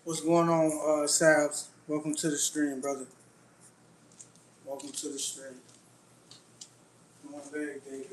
What's going on, Sabs? Welcome to the stream, brother. Welcome to the stream. Come on, baby, baby.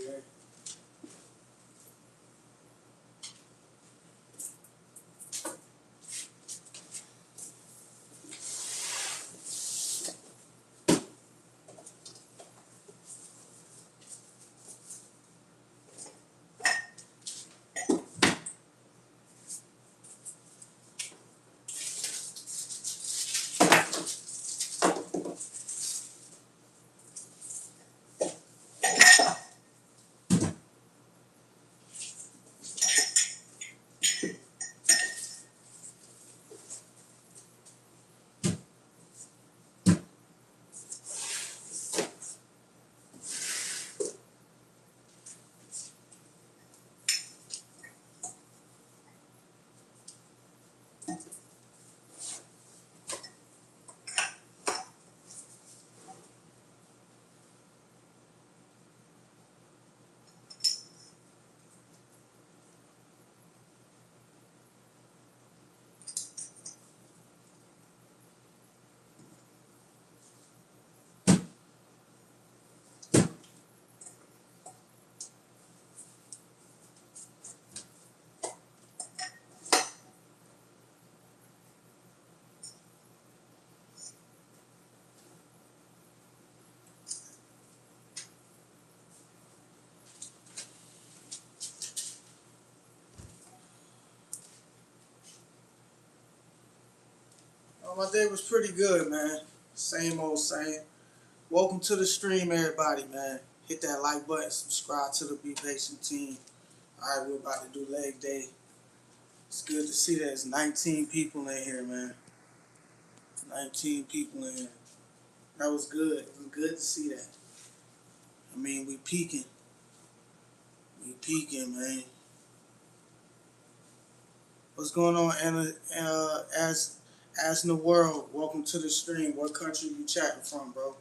My day was pretty good, man. Same old same. Welcome to the stream, everybody, man. Hit that like button, subscribe to the BPatient team. All right, we're about to do leg day. It's good to see that there's 19 people in here, man. 19 people in here. That was good. It was good to see that. I mean, we peaking. We peaking, man. What's going on, Anna? As in the world, welcome to the stream. What country you chatting from, bro?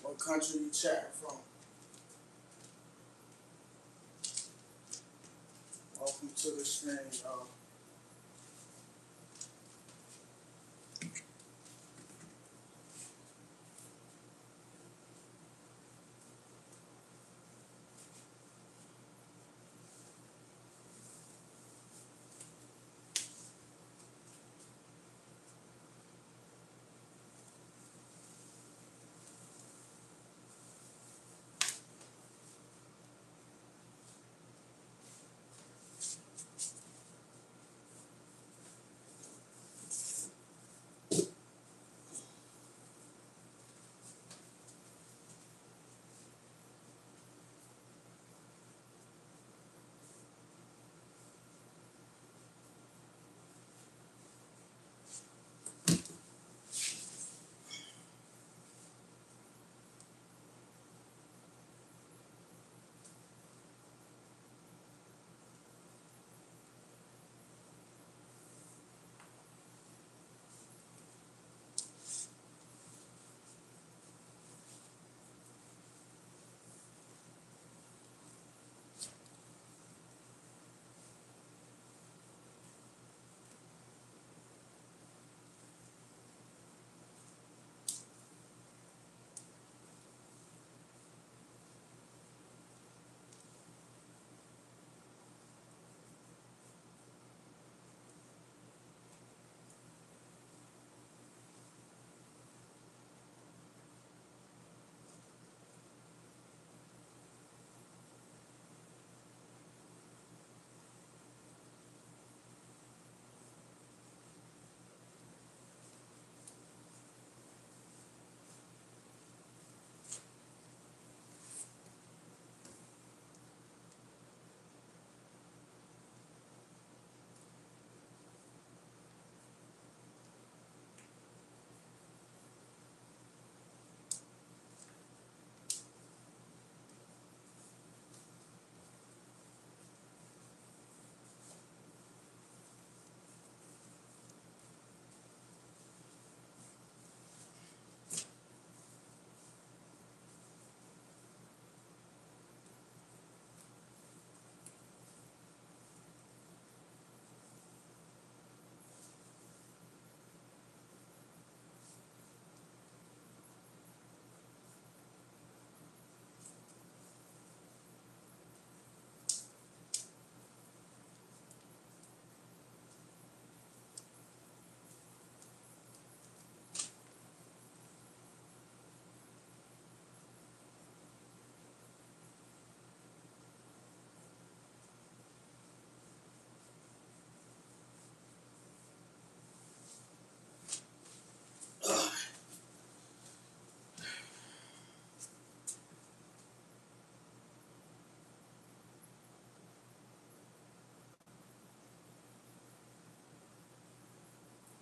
What country you chatting from? Welcome to the stream, y'all.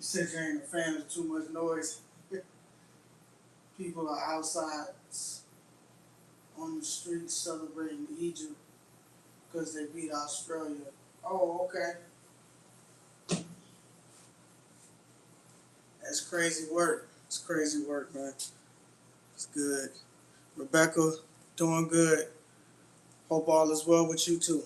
said you ain't a fan of too much noise. People are outside on the streets celebrating Egypt because they beat Australia. Oh, okay. That's crazy work. It's crazy work, man. It's good. Rebecca, doing good. Hope all is well with you too.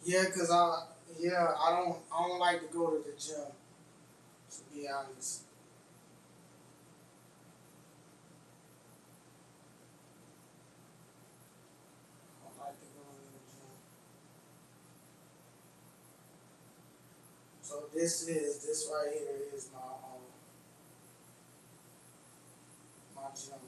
Yeah, cause I don't like to go to the gym. To be honest, I don't like to go to the gym. So this right here is my gym.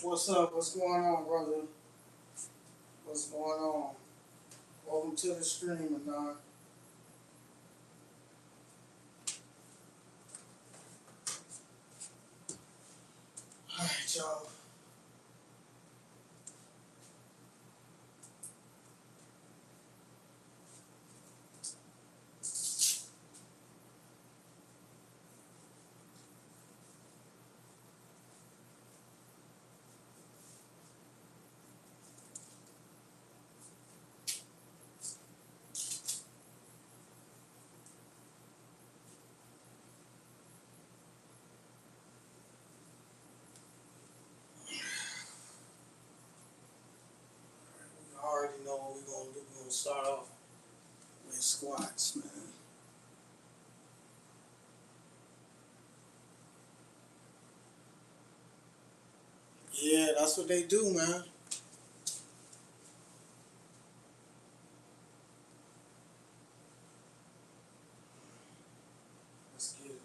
What's up? What's going on, brother? What's going on? Welcome to the stream, Anon. Alright, y'all. You already know what we're gonna do. We're gonna start off with squats, man. Yeah, that's what they do, man. Let's get it.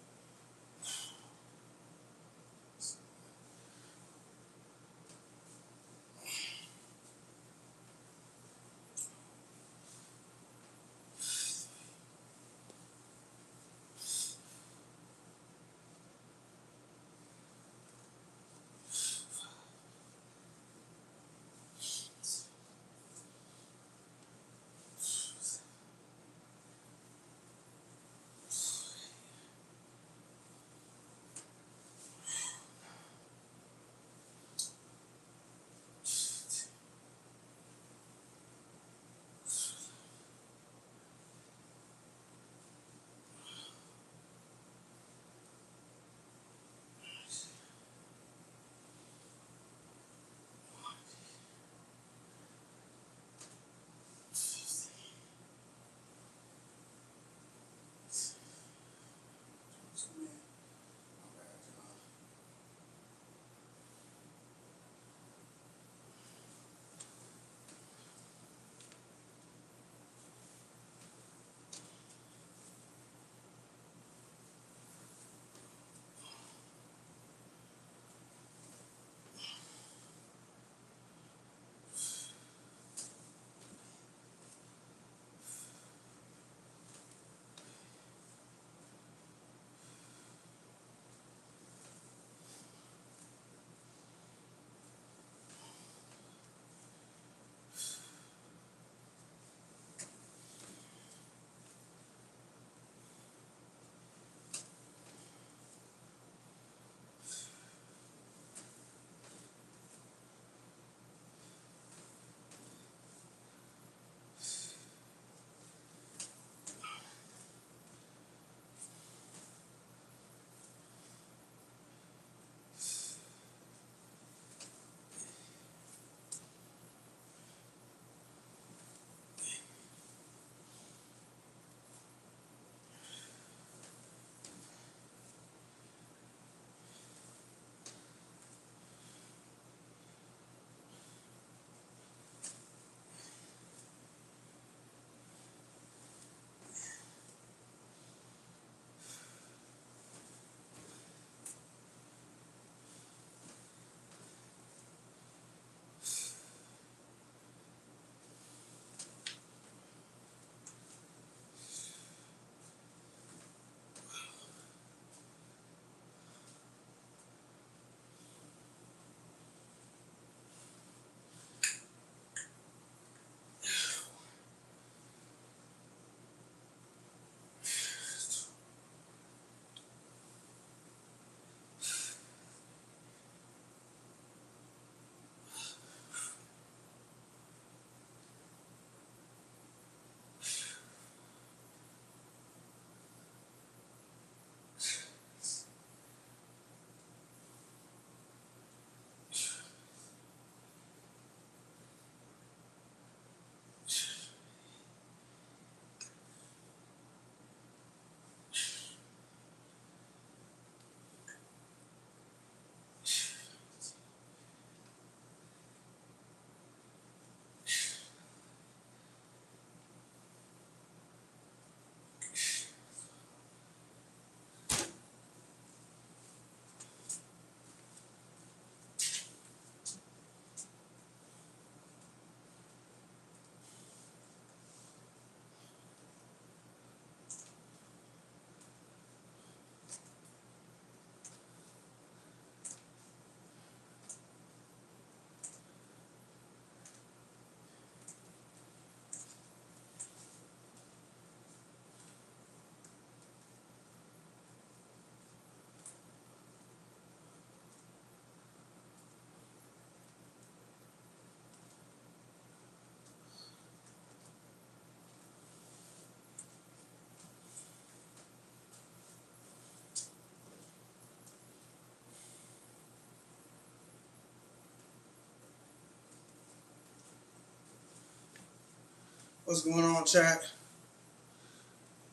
What's going on, chat?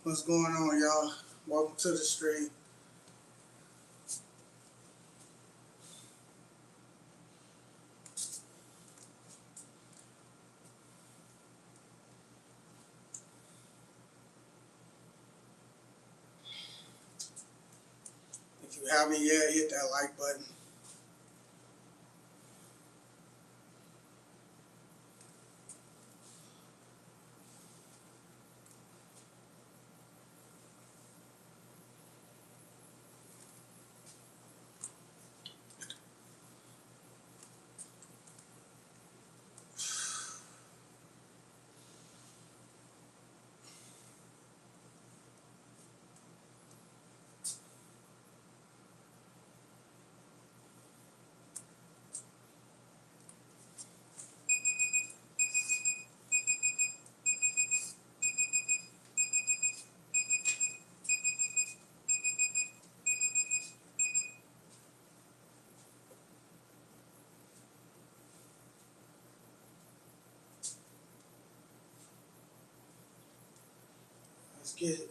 What's going on, y'all? Welcome to the stream. If you haven't yet, hit that like button. Let's get it.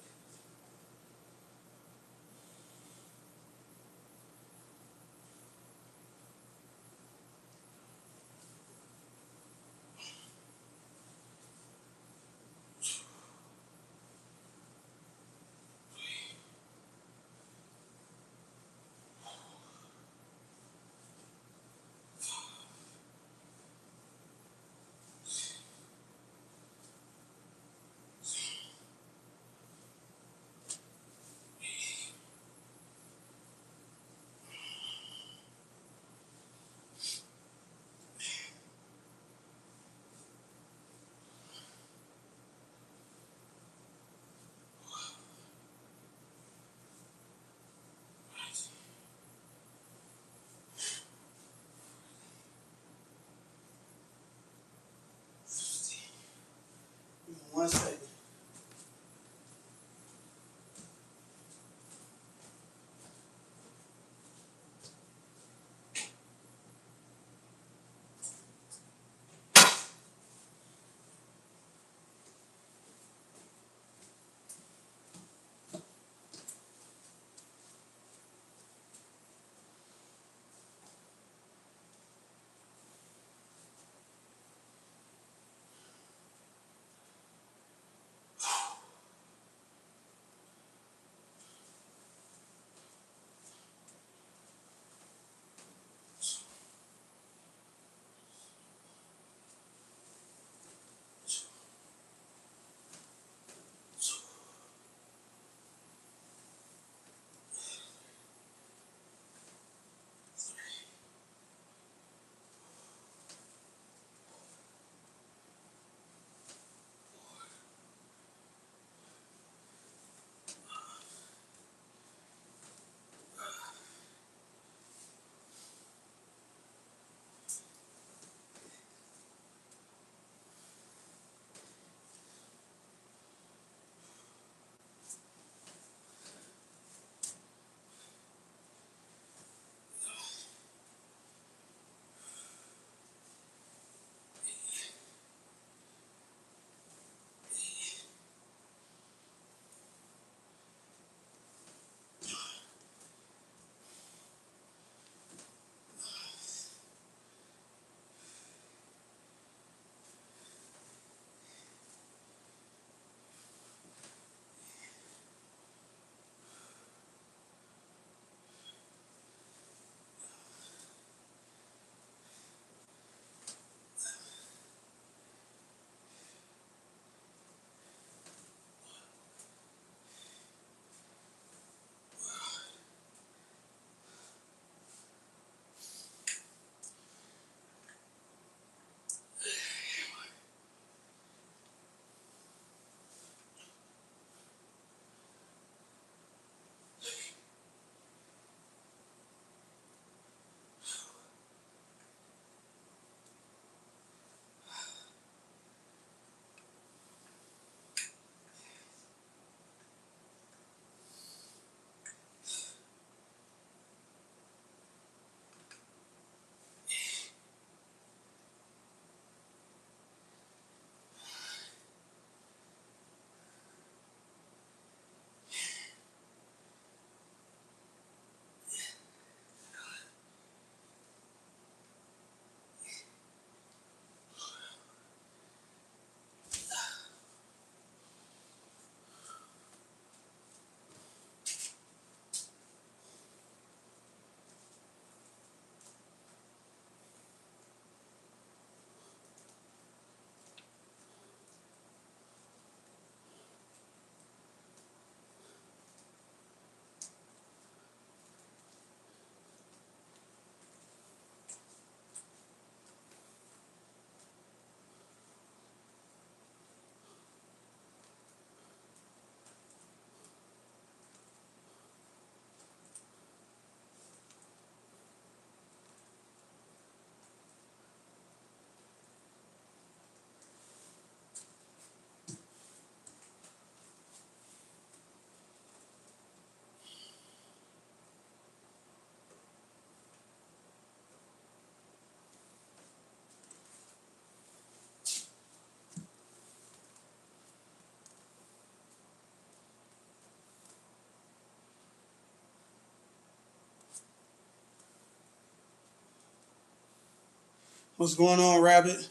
What's going on, Rabbit?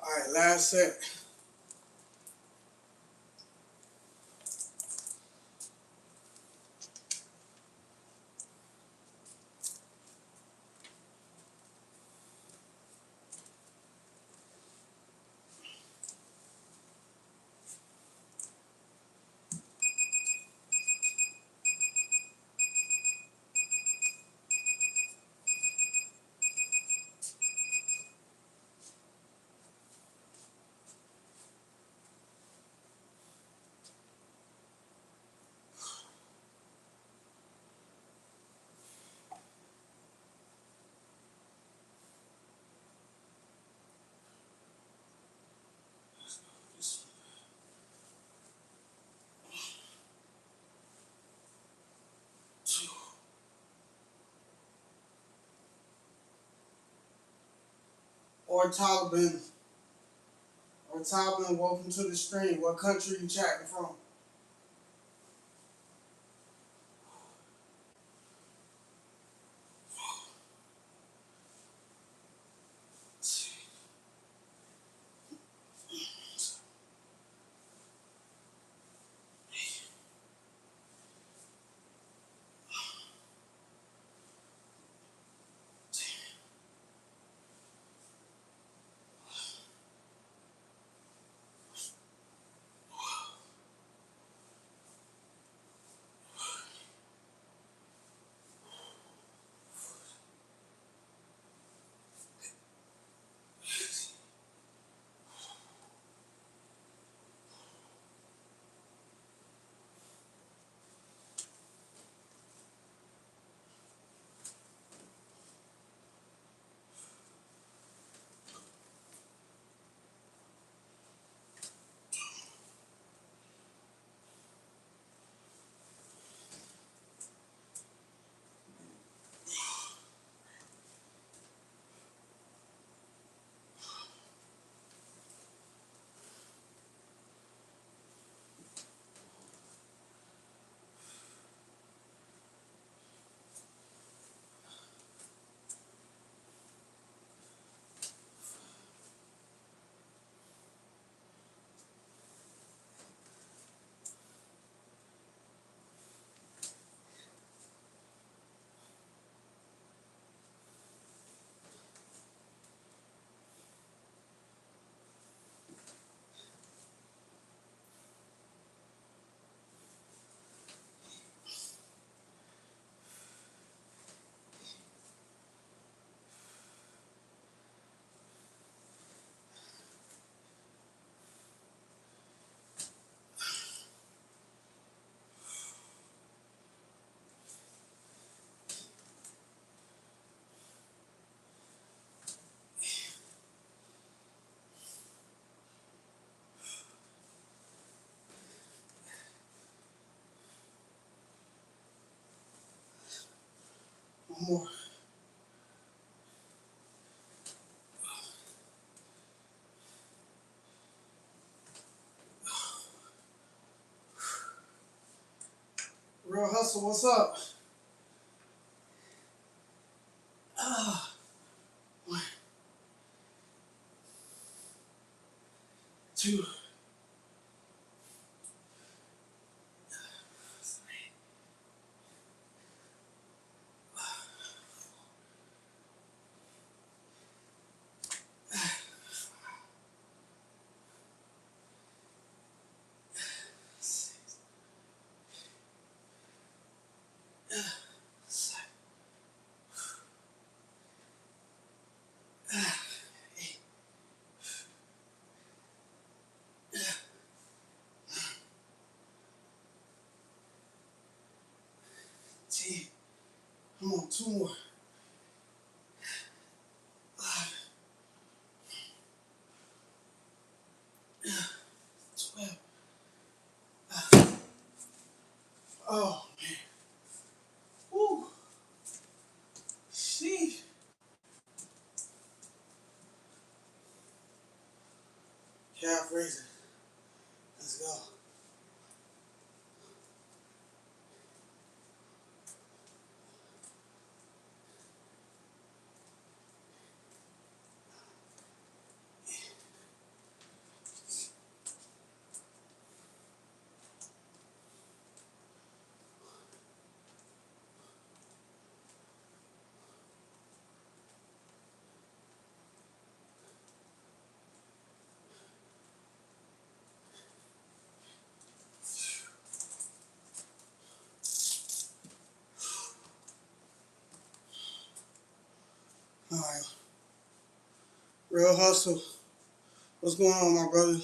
All right, last set. Or Taliban. Or Taliban, welcome to the stream. What country you chatting from? One more. Real Hustle, what's up? One, two, ten. Come on, two more. 12. crazy. Let's go. All right. Real hustle. What's going on, my brother?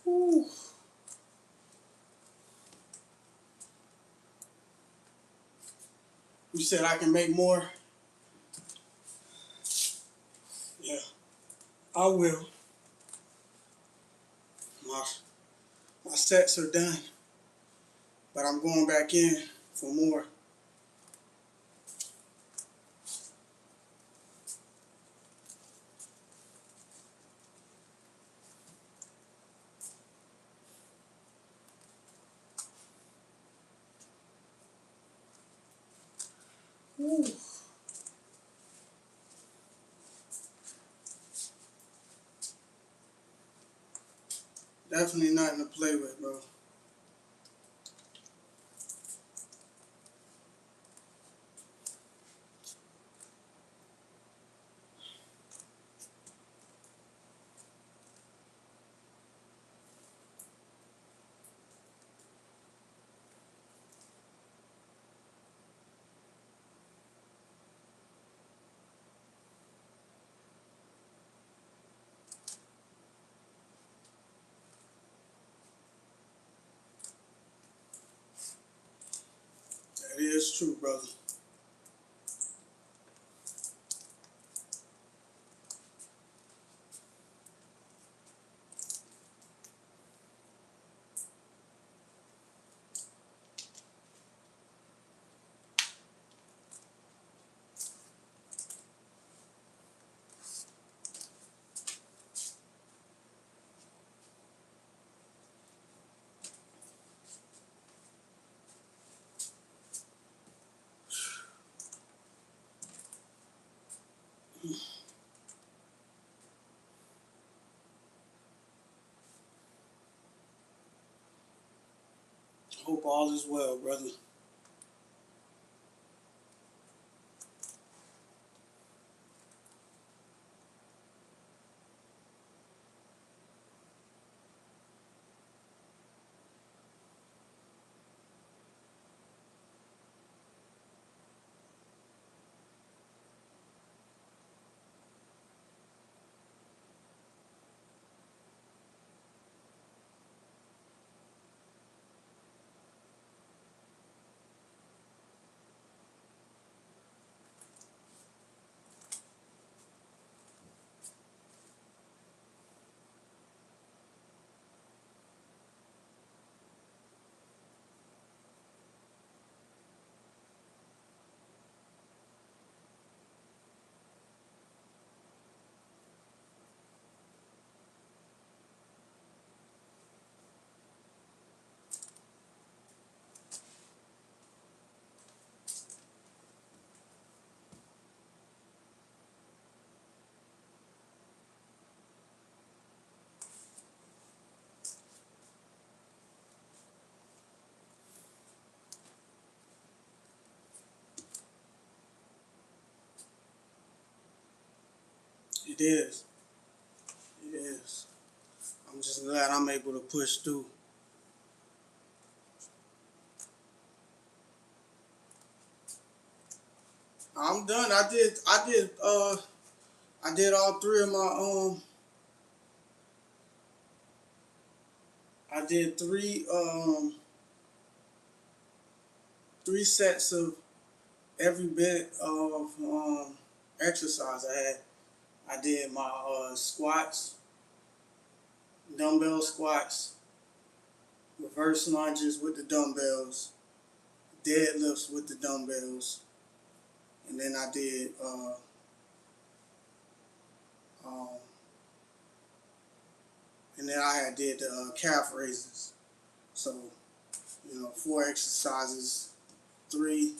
Woo. You said I can make more? Yeah, I will. My, my sets are done, but I'm going back in for more. Woo. Definitely nothing to play with, bro. That is true, brother. Hope all is well, brother. It is. It is. I'm just glad I'm able to push through. I'm done. I did all three of my I did three sets of every bit of exercise I had. I did my squats, dumbbell squats, reverse lunges with the dumbbells, deadlifts with the dumbbells, and then I did um, and then I had did the calf raises. So, 4 exercises, three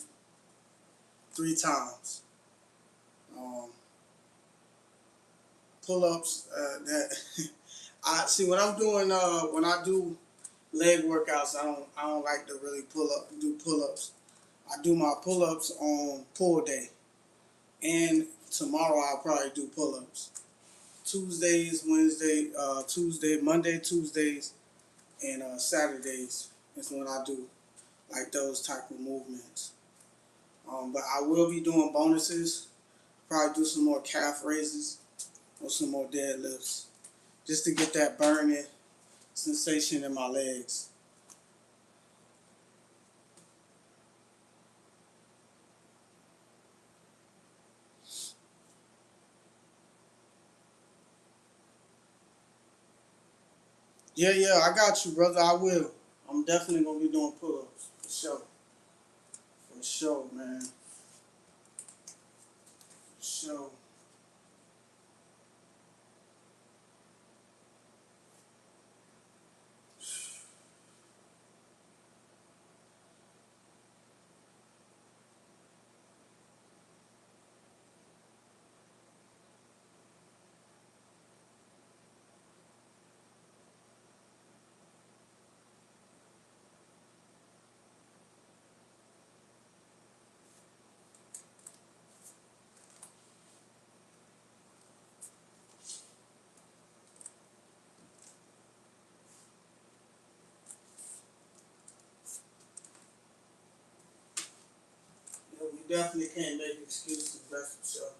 three times. Um, Pull-ups. That I see when I'm doing when I do leg workouts. I don't like to really do pull-ups. I do my pull-ups on pull day, and tomorrow I'll probably do pull-ups. Monday, Tuesdays, and Saturdays is when I do like those type of movements. But I will be doing bonuses. Probably do some more calf raises or some more deadlifts, just to get that burning sensation in my legs. Yeah, yeah, I got you, brother. I will. I'm definitely gonna be doing pull-ups for sure. For sure, man. For sure. Yeah, we definitely can't make excuses. That's for sure.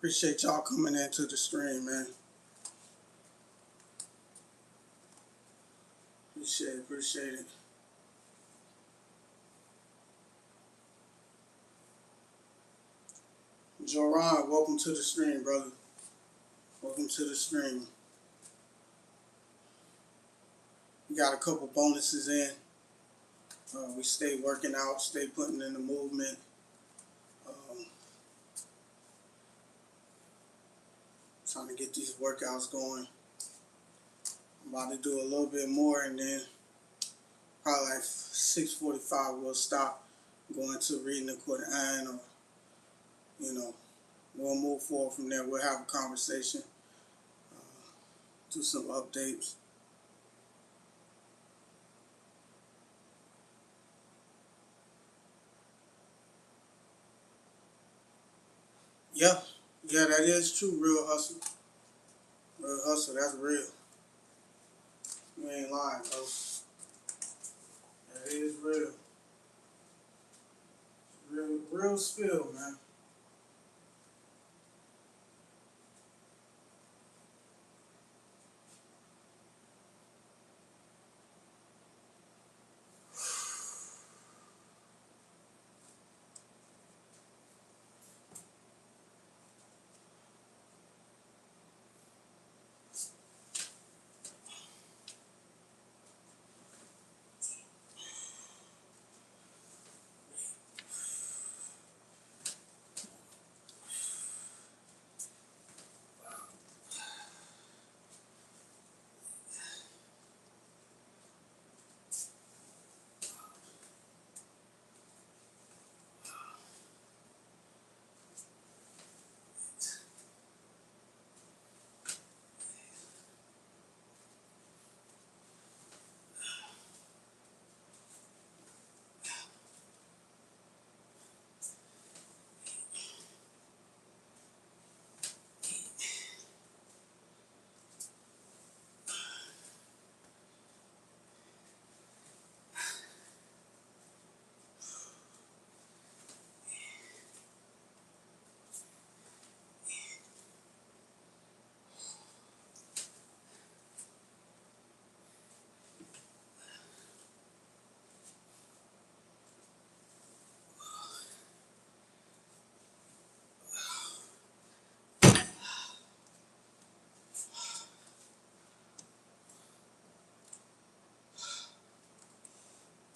Appreciate y'all coming into the stream, man. Appreciate it. Joran, welcome to the stream, brother. Welcome to the stream. We got a couple bonuses in. We stay working out, stay putting in the movement. Trying to get these workouts going. I'm about to do a little bit more, and then probably like 6:45 we'll stop, going to reading the Quran, or we'll move forward from there. We'll have a conversation, do some updates. Yeah, that is true. Real hustle. Real hustle, that's real. You ain't lying, bro. That is real. Real spill, man.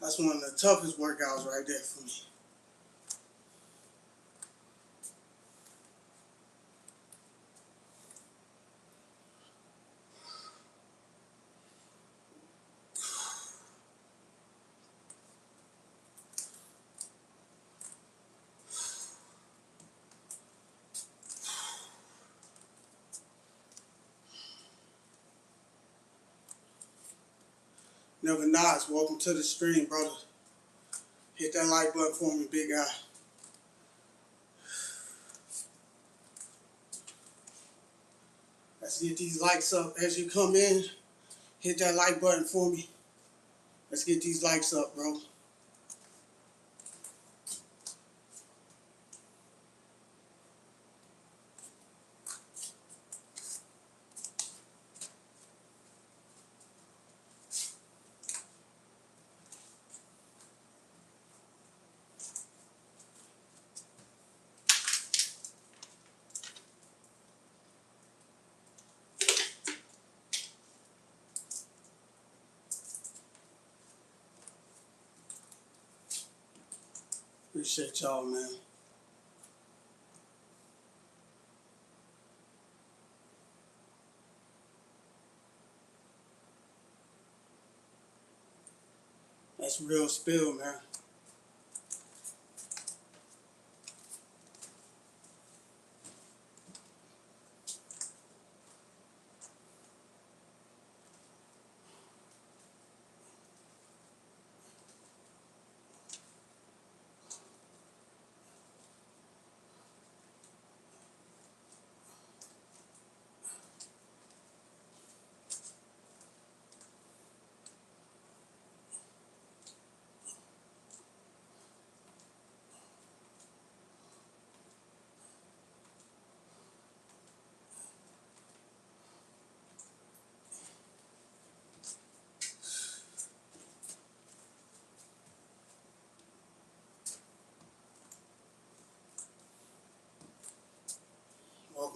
That's one of the toughest workouts right there for me. Never Nas, welcome to the stream, brother. Hit that like button for me, big guy. Let's get these likes up as you come in. Hit that like button for me. Let's get these likes up, bro. Appreciate y'all, man. That's real spill, man.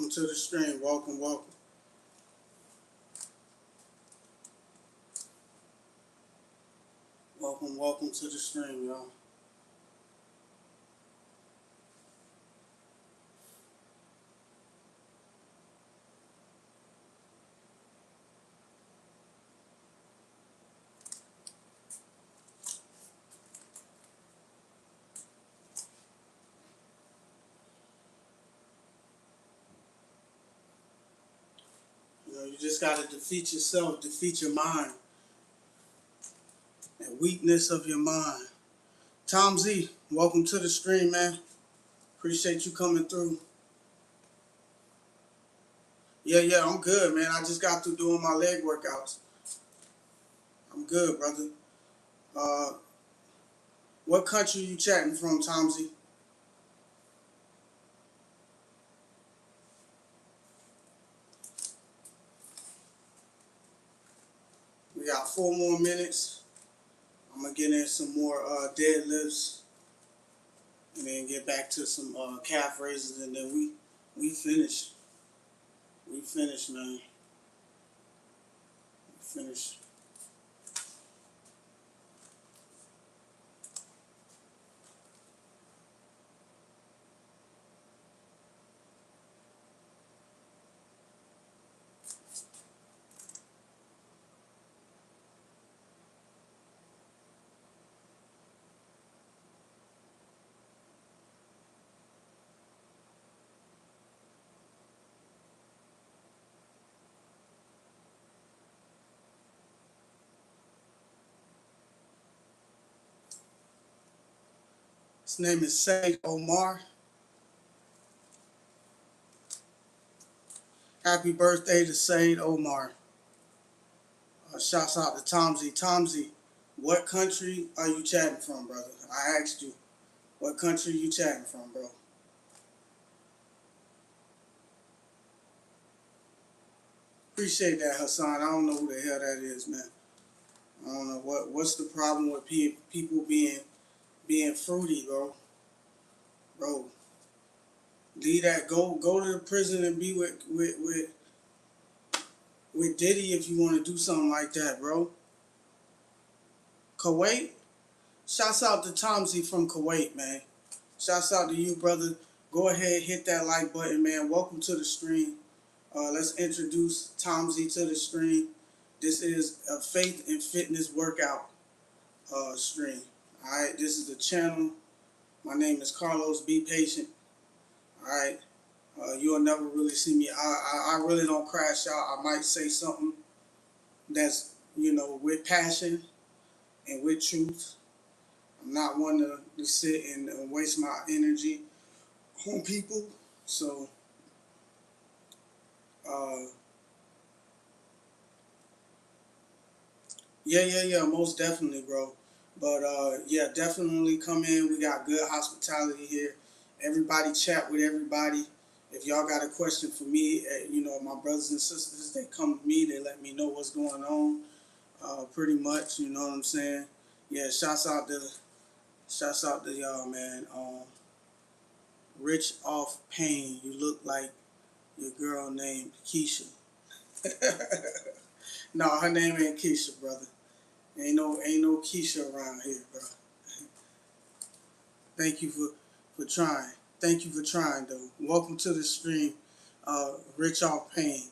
Welcome to the stream. Welcome, welcome. Welcome, welcome to the stream, y'all. You know, you just gotta defeat yourself, defeat your mind, and weakness of your mind. Tom Z, welcome to the stream, man. Appreciate you coming through. Yeah, I'm good, man. I just got through doing my leg workouts. I'm good, brother. Uh, what country you chatting from, Tom Z? We got 4 more minutes. I'm gonna get in some more deadlifts, and then get back to some calf raises, and then we finish. We finish, man. We finish. His name is Said Omar. Happy birthday to Said Omar. Shouts out to Tom Z. Tom Z, what country are you chatting from, brother? I asked you, what country you chatting from, bro? Appreciate that, Hassan. I don't know who the hell that is, man. I don't know what's the problem with people being fruity, bro. Bro, leave that. Go to the prison and be with Diddy if you want to do something like that, bro. Kuwait. Shouts out to Tom Z from Kuwait, man. Shouts out to you, brother. Go ahead, hit that like button, man. Welcome to the stream. Let's introduce Tom Z to the stream. This is a faith and fitness workout stream. All right, this is the channel. My name is Carlos BPatient. All right, you'll never really see me. I really don't crash out. I might say something that's with passion and with truth. I'm not one to sit and waste my energy on people. So, uh, yeah, most definitely, bro. But yeah, definitely come in. We got good hospitality here. Everybody chat with everybody. If y'all got a question for me, my brothers and sisters, they come to me. They let me know what's going on. Pretty much, you know what I'm saying. Yeah, shouts out to y'all, man. Rich off pain. You look like your girl named Keisha. No, her name ain't Keisha, brother. Ain't no Keisha around here, bro. Thank you for trying. Thank you for trying, though. Welcome to the stream, Rich Off Pain.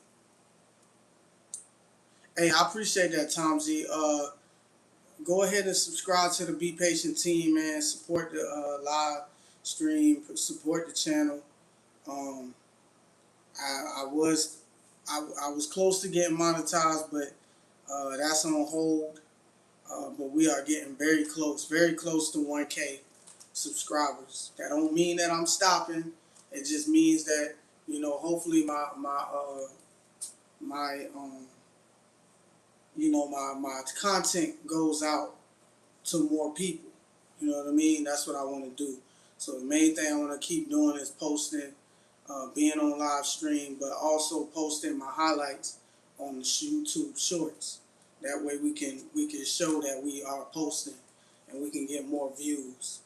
Hey, I appreciate that, Tom Z. Go ahead and subscribe to the BPatient team, man. Support the live stream. Support the channel. Um, I was close to getting monetized, but that's on hold. But we are getting very close to 1K subscribers. That don't mean that I'm stopping. It just means that hopefully my content goes out to more people. You know what I mean? That's what I want to do. So the main thing I want to keep doing is posting, being on live stream, but also posting my highlights on the YouTube Shorts. That way we can show that we are posting, and we can get more views.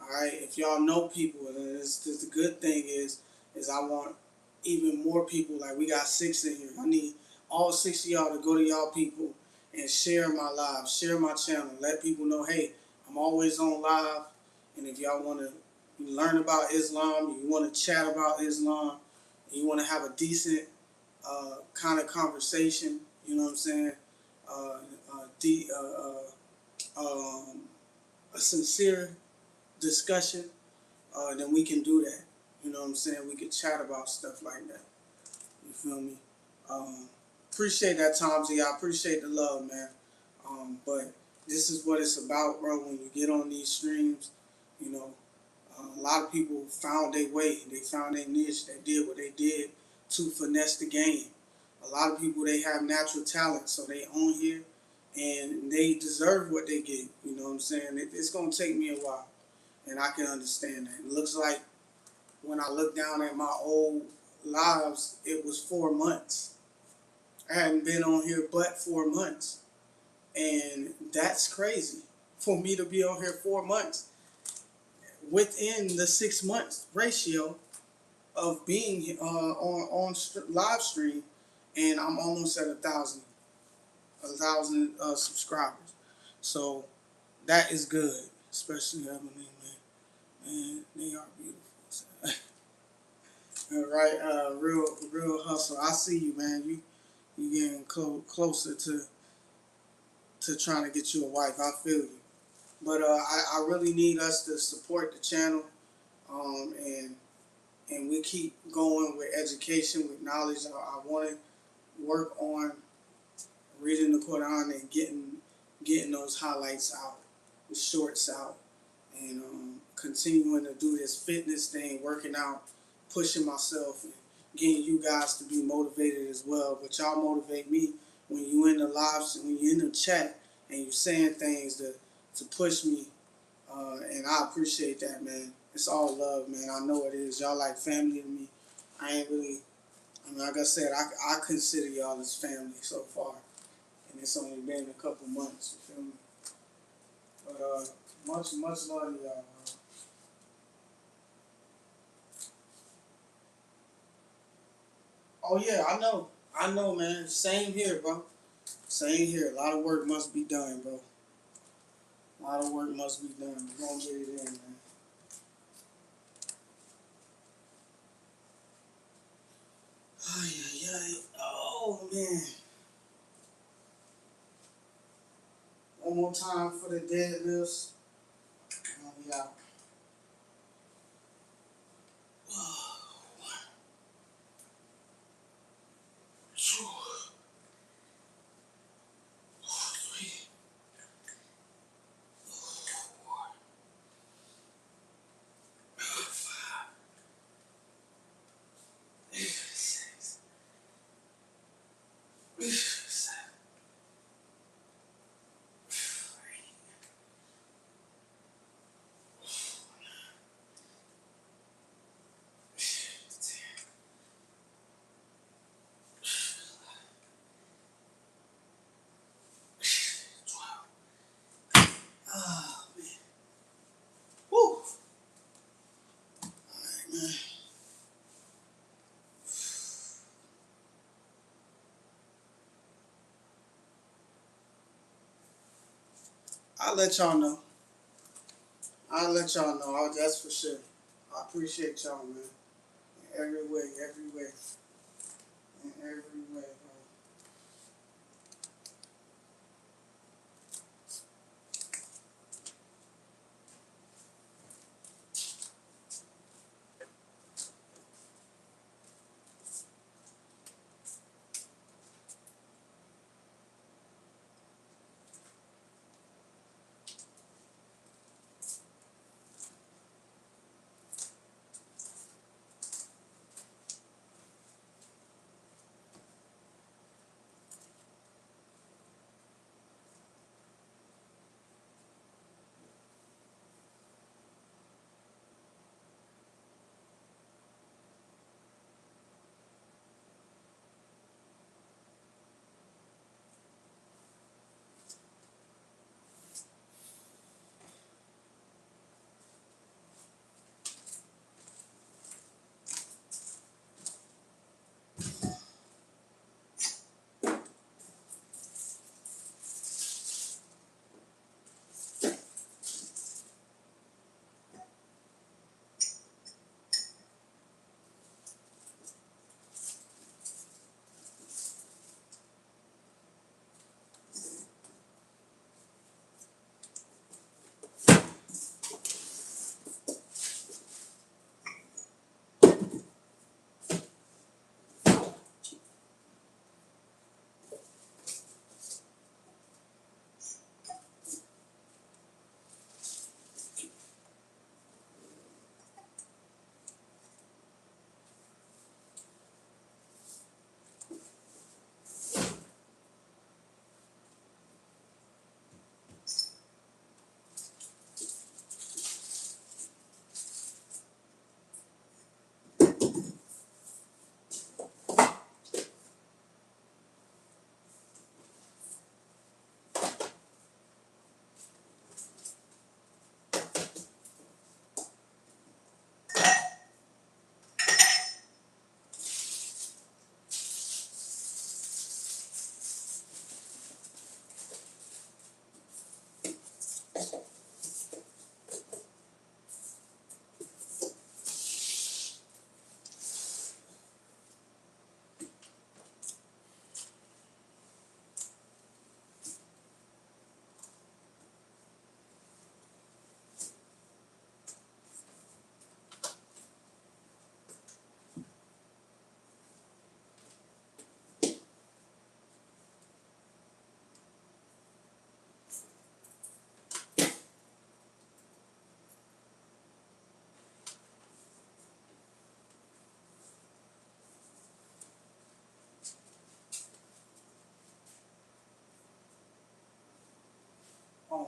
All right. If y'all know people, and the good thing is I want even more people. Like we got 6 in here. I need all 6 of y'all to go to y'all people and share my live, share my channel, let people know, hey, I'm always on live. And if y'all want to learn about Islam, you want to chat about Islam, you want to have a decent kind of conversation, you know what I'm saying? Uh, uh, de- uh, um, a sincere discussion, then we can do that. You know what I'm saying? We can chat about stuff like that. You feel me? Um, Appreciate that, Tomsy. I appreciate the love, man. But this is what it's about, bro. When you get on these streams, you know, a lot of people found their way. They found their niche. They did what they did to finesse the game. A lot of people, they have natural talent, so they on here, and they deserve what they get. You know what I'm saying? It's gonna take me a while, and I can understand that. It looks like when I look down at my old lives, it was 4 months. I hadn't been on here but 4 months. And that's crazy for me to be on here 4 months within the 6 months ratio of being on live stream, and I'm almost at a thousand subscribers. So that is good, especially Emily, man. Man, they are beautiful. All right, real hustle. I see you, man. You getting closer to trying to get you a wife. I feel you. But I really need us to support the channel, and we keep going with education, with knowledge. I want to work on reading the Quran and getting those highlights out, the shorts out, and continuing to do this fitness thing, working out, pushing myself, and getting you guys to be motivated as well. But y'all motivate me when you in the lives, when you in the chat, and you saying things to push me, and I appreciate that, man. It's all love, man. I know it is. Y'all like family to me. I ain't really. I mean, like I said, I consider y'all as family so far, and it's only been a couple months. You feel me? But much love to y'all, bro. Oh yeah, I know, man. Same here, bro. Same here. A lot of work must be done, bro. A lot of work must be done. We're gonna get it in, man. Oh yeah, yeah. Oh man. One more time for the deadlifts. We out. Two, three, four, five, six, seven, 12. Oh man. Woo. All right, man. I'll let y'all know. I'll let y'all know. That's for sure. I appreciate y'all, man. In every way, every way. In every way, bro.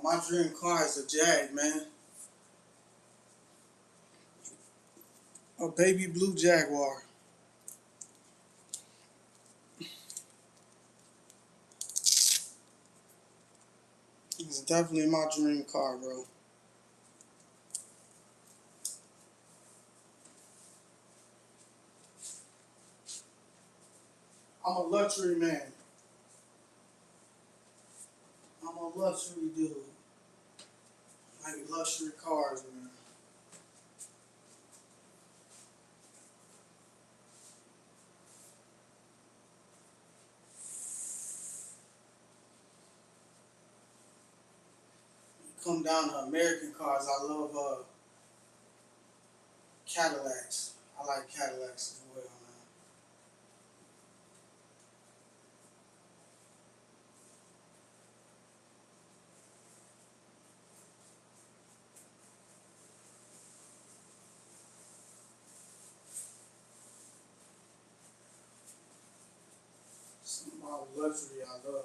My dream car is a Jag, man. A baby blue Jaguar. It's definitely my dream car, bro. I'm a luxury man. I'm a luxury dude. I like luxury cars, man. Come down to American cars, I love Cadillacs. I like Cadillacs as well, man. Some about luxury I love, man.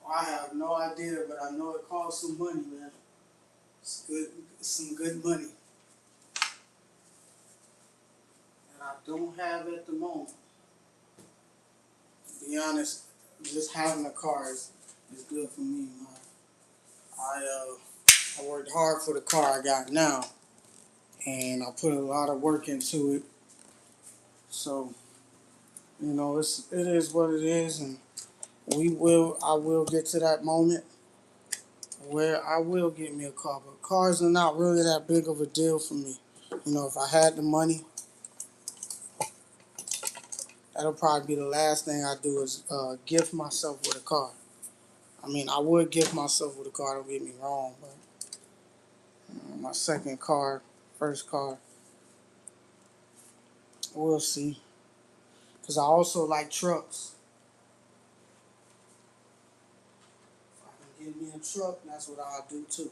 I have no idea, but I know it costs some money, man. It's good, some good money that I don't have at the moment. To be honest, just having a car is good for me, man. I worked hard for the car I got now, and I put a lot of work into it. So it is what it is, and I will get to that moment where I will get me a car. But cars are not really that big of a deal for me. If I had the money, that'll probably be the last thing I do is gift myself with a car. I mean, I would gift myself with a car, don't get me wrong, but my second car, first car, we'll see. Because I also like trucks. If I can get me a truck, that's what I'll do too.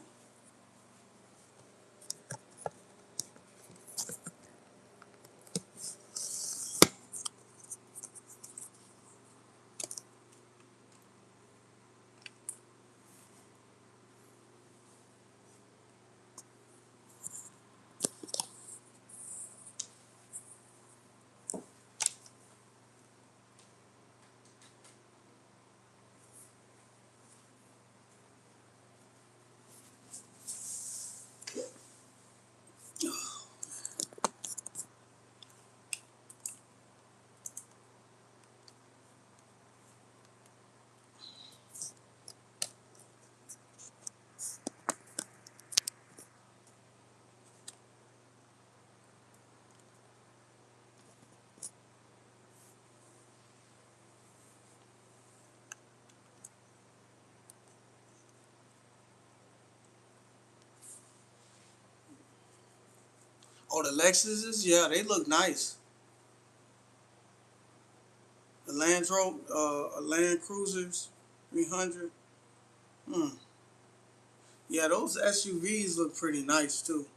Oh, the Lexuses, yeah, they look nice. The Land Cruisers, 300. Hmm. Yeah, those SUVs look pretty nice too.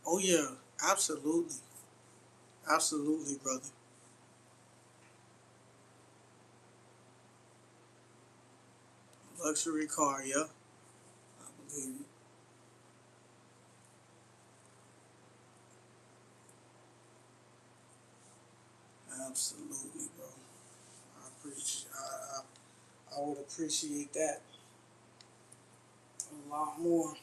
Oh yeah, absolutely, absolutely, brother. Luxury car, yeah, I believe it. Absolutely, bro. I appreciate. I would appreciate that a lot more.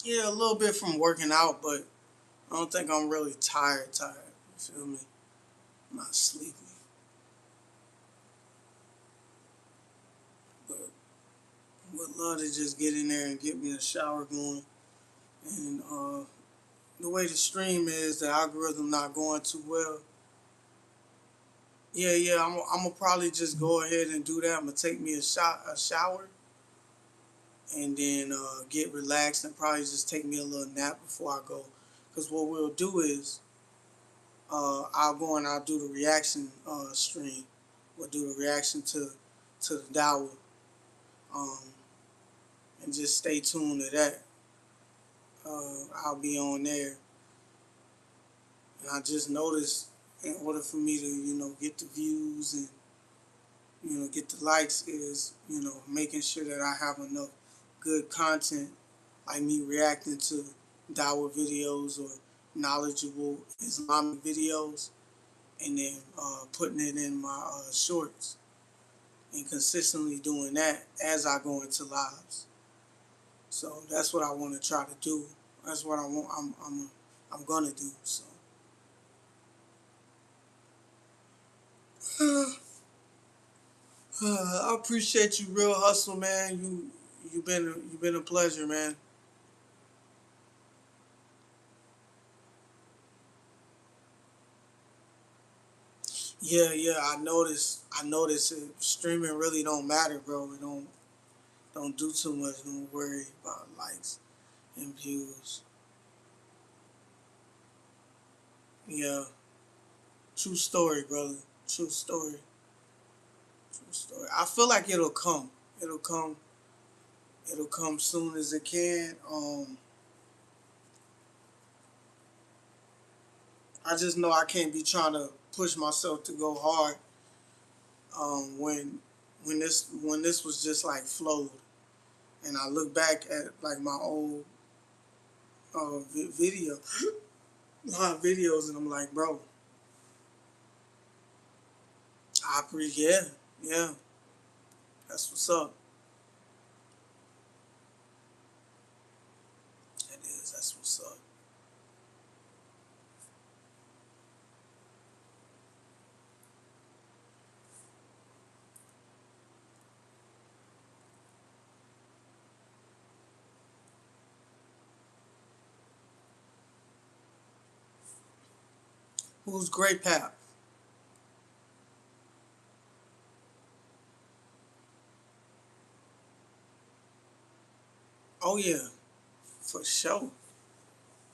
Yeah, a little bit from working out, but I don't think I'm really tired. Tired. You feel me? I'm not sleepy, but would love to just get in there and get me a shower going. And the way the stream is, the algorithm not going too well. Yeah, yeah, I'm gonna probably just go ahead and do that. I'm gonna take me a shower, and then get relaxed and probably just take me a little nap before I go. Cause what we'll do is I'll go and I'll do the reaction stream. We'll do the reaction to the Dawa, um, and just stay tuned to that. I'll be on there, and I just noticed in order for me to get the views and get the likes is making sure that I have enough good content like me reacting to Dawa videos or knowledgeable Islamic videos, and then putting it in my shorts and consistently doing that as I go into lives. So that's what I want to try to do. That's what I want. I'm gonna do. So I appreciate you, real hustle, man. You've been a pleasure, man. Yeah. I noticed it. Streaming really don't matter, bro. It don't do too much. Don't worry about likes and views. Yeah, true story, brother. True story. True story. I feel like it'll come. It'll come. It'll come soon as it can. I just know I can't be trying to push myself to go hard. When this was just like flowed, and I look back at like my old video, my videos, and I'm like, bro, I agree. Yeah, yeah, that's what's up. It is. That's what's up. Who's Great Pap? Oh yeah, for sure,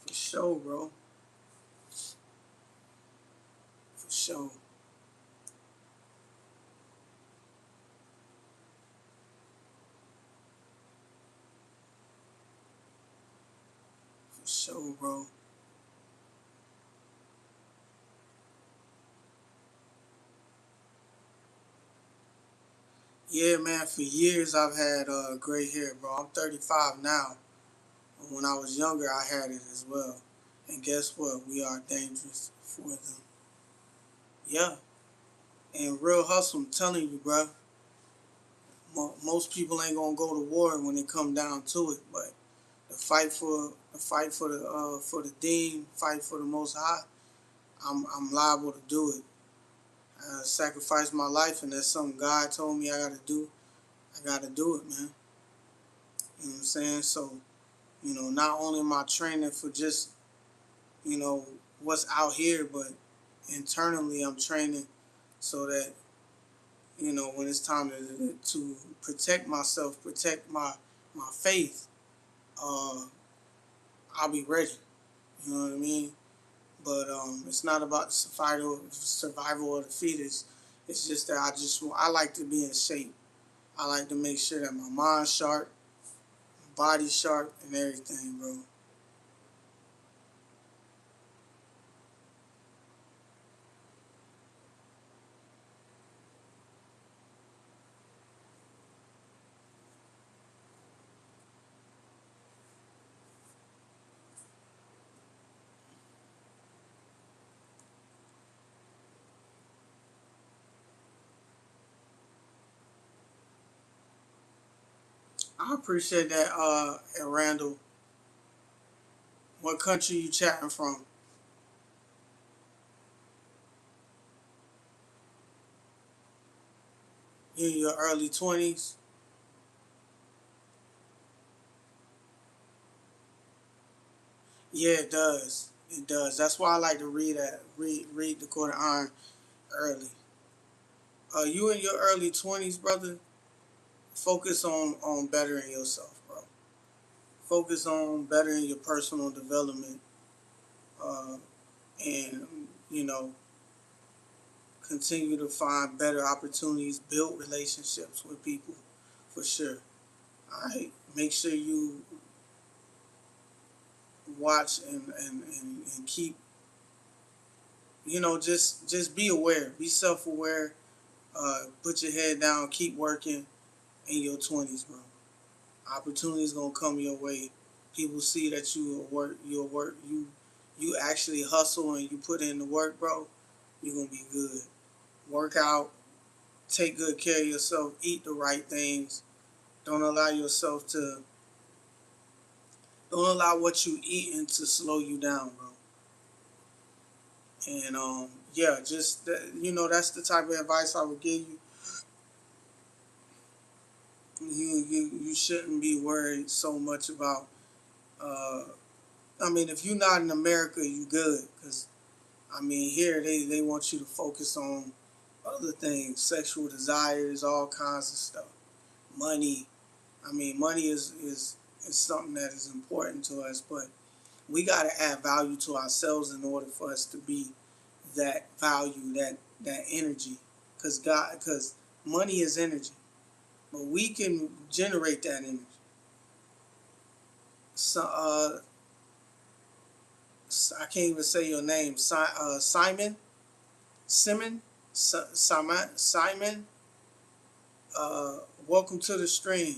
for sure, bro, for sure, for sure, bro. Yeah, man. For years I've had gray hair, bro. I'm 35 now. When I was younger, I had it as well. And guess what? We are dangerous for them. Yeah. And real hustle, I'm telling you, bro. Most people ain't gonna go to war when it come down to it, but the fight for the Dean, fight for the Most High. I'm liable to do it. Sacrifice my life, and that's something God told me I gotta do. I gotta do it, man. You know what I'm saying? So, not only am I training for just you know what's out here, but internally I'm training so that when it's time to protect myself, protect my faith, uh, I'll be ready. You know what I mean? But it's not about the survival of the fittest. It's just that I like to be in shape. I like to make sure that my mind's sharp, my body's sharp, and everything, bro. I appreciate that, Randall. What country you chatting from? You in your early 20s? Yeah, it does. It does. That's why I like to read the Quran early. You in your early 20s, brother? Focus on bettering yourself, bro. Focus on bettering your personal development, uh, and you know continue to find better opportunities, build relationships with people, for sure. All right, make sure you watch and keep just be aware, be self-aware. Put your head down, keep working in your 20s, bro. Opportunities gonna come your way. People see that you actually hustle and you put in the work, bro. You're gonna be good. Work out, take good care of yourself, eat the right things. Don't allow yourself to don't allow what you eating to slow you down, bro. And yeah, just that's the type of advice I would give you. You shouldn't be worried so much about. Uh, I mean, if you're not in America, you good, cause I mean, here they want you to focus on other things, sexual desires, all kinds of stuff, money. I mean, money is something that is important to us, but we got to add value to ourselves in order for us to be that value, that energy, because money is energy, but we can generate that energy. So, I can't even say your name. Simon, Simon, Simon. Welcome to the stream.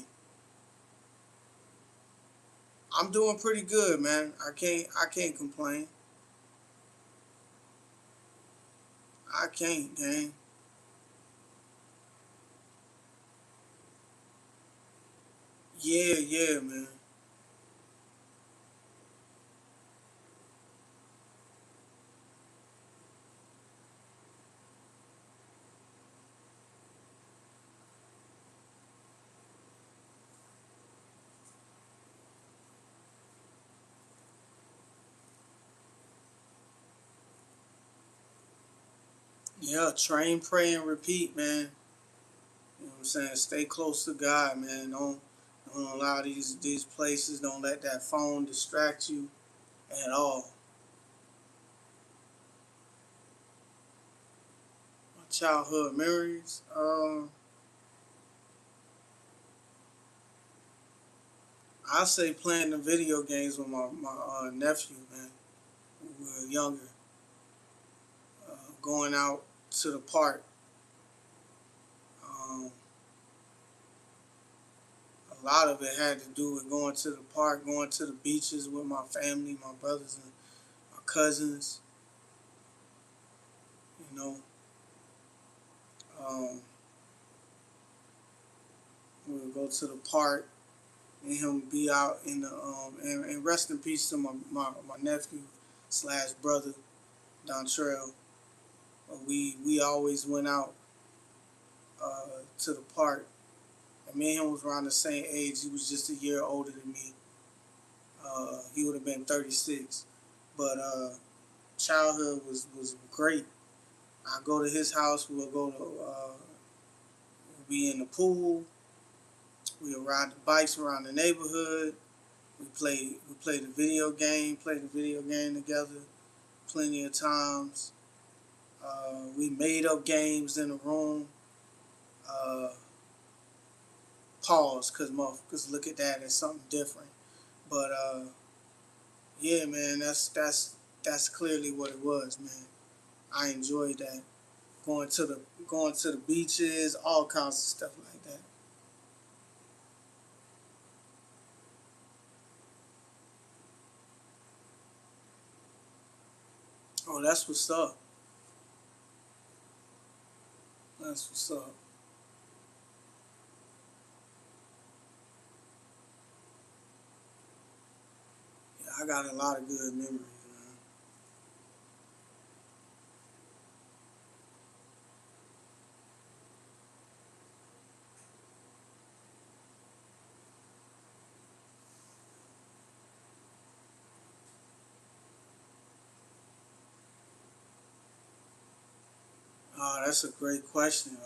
I'm doing pretty good, man. I can't complain. I can't, gang. Yeah, yeah, man. Yeah, train, pray, and repeat, man. You know what I'm saying? Stay close to God, man. Don't allow these places. Don't let that phone distract you at all. My childhood memories. I say playing the video games with my nephew, man. When we were younger, going out to the park. Um, a lot of it had to do with going to the park, going to the beaches with my family, my brothers and my cousins. You know, um, we would go to the park and him be out in the and rest in peace to my nephew slash brother Dontrell. We always went out to the park. And me and him was around the same age. He was just a year older than me. He would have been 36. But childhood was great. I go to his house. We'll go to be in the pool. We'll ride the bikes around the neighborhood. We play the video game. Play the video game together plenty of times. We made up games in the room. Uh, Pause, cause motherfuckers look at that as something different. But yeah, man, that's clearly what it was, man. I enjoyed that. Going to the beaches, all kinds of stuff like that. Oh, that's what's up. That's what's up. Yeah, I got a lot of good memories, man. That's a great question.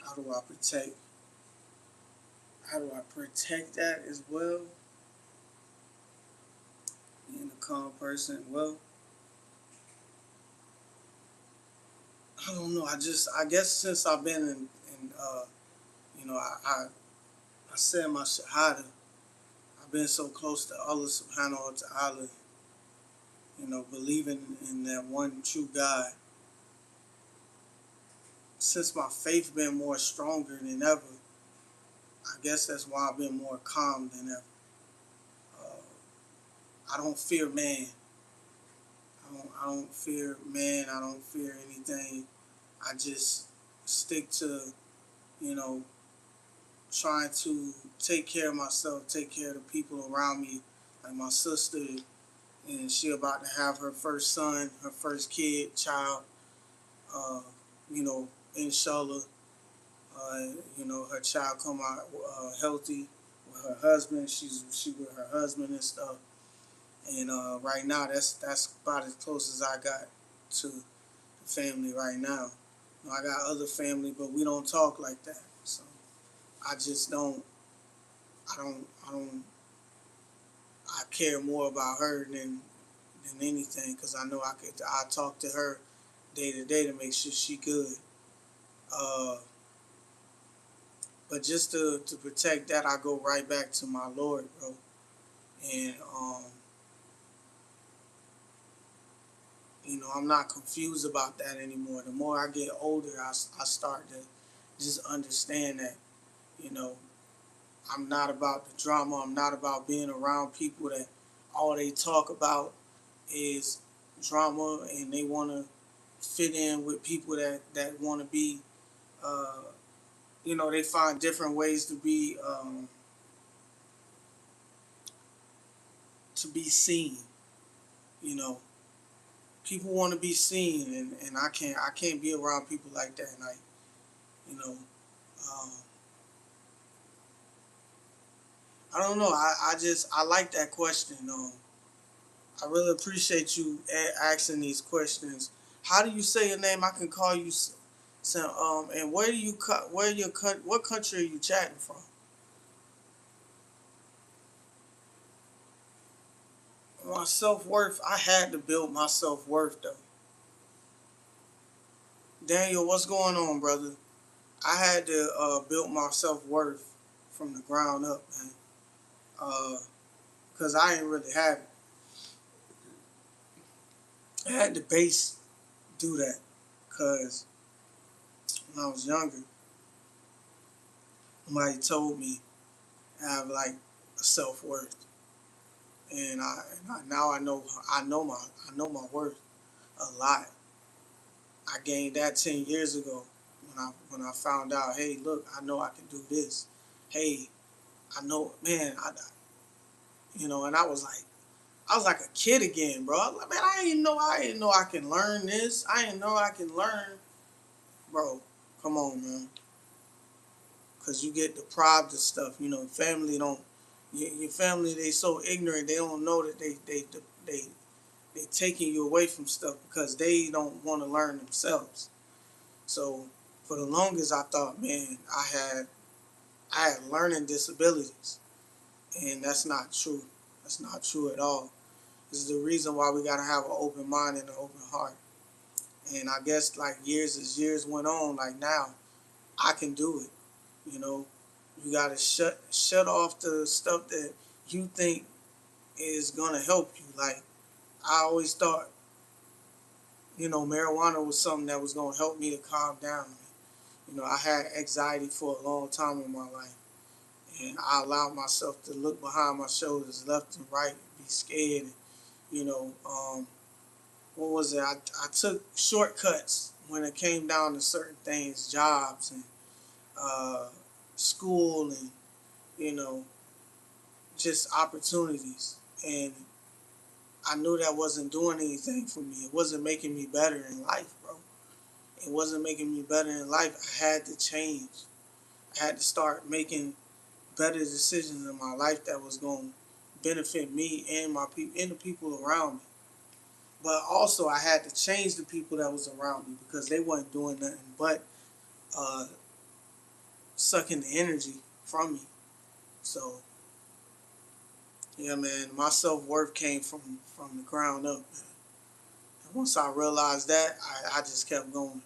How do I protect? How do I protect that as well? Being a calm person. Well, I don't know. I guess since I've been in you know, I said my shahada. I've been so close to Allah subhanahu wa ta'ala, believing in that one true God. Since my faith been more stronger than ever, I guess that's why I've been more calm than ever. Uh, I don't fear man. I don't fear man. I don't fear anything. I just stick to, you know, trying to take care of myself, take care of the people around me. Like my sister, and she about to have her first son, her first child. Uh, inshallah. You know, her child come out healthy with her husband. She with her husband and stuff. And right now, that's about as close as I got to the family right now. You know, I got other family, but we don't talk like that. So I just don't. I don't. I care more about her than anything because I know I talk to her day to day to make sure she good. Uh, but just to protect that, I go right back to my Lord, bro. And you know, I'm not confused about that anymore. The more I get older, I start to just understand that, you know, I'm not about the drama. I'm not about being around people that all they talk about is drama and they want to fit in with people that want to be, uh, you know, they find different ways to be seen. You know, people want to be seen, and I can't be around people like that. Like, you know, um, I don't know. I like that question. I really appreciate you asking these questions. How do you say your name? I can call you. And where do you cut? Where your cut? What country are you chatting from? My self worth. I had to build my self worth though. Daniel, what's going on, brother? I had to build my self worth from the ground up, man. Because I ain't really have it. I had the base do that. Because when I was younger, somebody told me I have like a self worth, and now I know my worth a lot. I gained that 10 years ago when I found out. Hey, look, I know I can do this. Hey, I know, man. And I was like a kid again, bro. I was like, man, I didn't know I can learn this. I didn't know I can learn, bro. Come on, man. Cause you get deprived of stuff. You know, family don't. Your family, they so ignorant. They don't know that they taking you away from stuff because they don't want to learn themselves. So for the longest, I thought, man, I had learning disabilities, and that's not true. That's not true at all. This is the reason why we gotta have an open mind and an open heart. And I guess like as years went on, like now I can do it. You know, you gotta shut off the stuff that you think is gonna help you. Like I always thought, marijuana was something that was gonna help me to calm down. You know, I had anxiety for a long time in my life, and I allowed myself to look behind my shoulders, left and right, be scared. You know, what was it? I took shortcuts when it came down to certain things, jobs and uh, school, and you know, just opportunities. And I knew that wasn't doing anything for me. It wasn't making me better in life, bro. It wasn't making me better in life. I had to change. I had to start making better decisions in my life that was going to benefit me and my people and the people around me. But also, I had to change the people that was around me because they weren't doing nothing but uh, sucking the energy from me. So, yeah, man, my self worth came from the ground up, man. And once I realized that, I just kept going.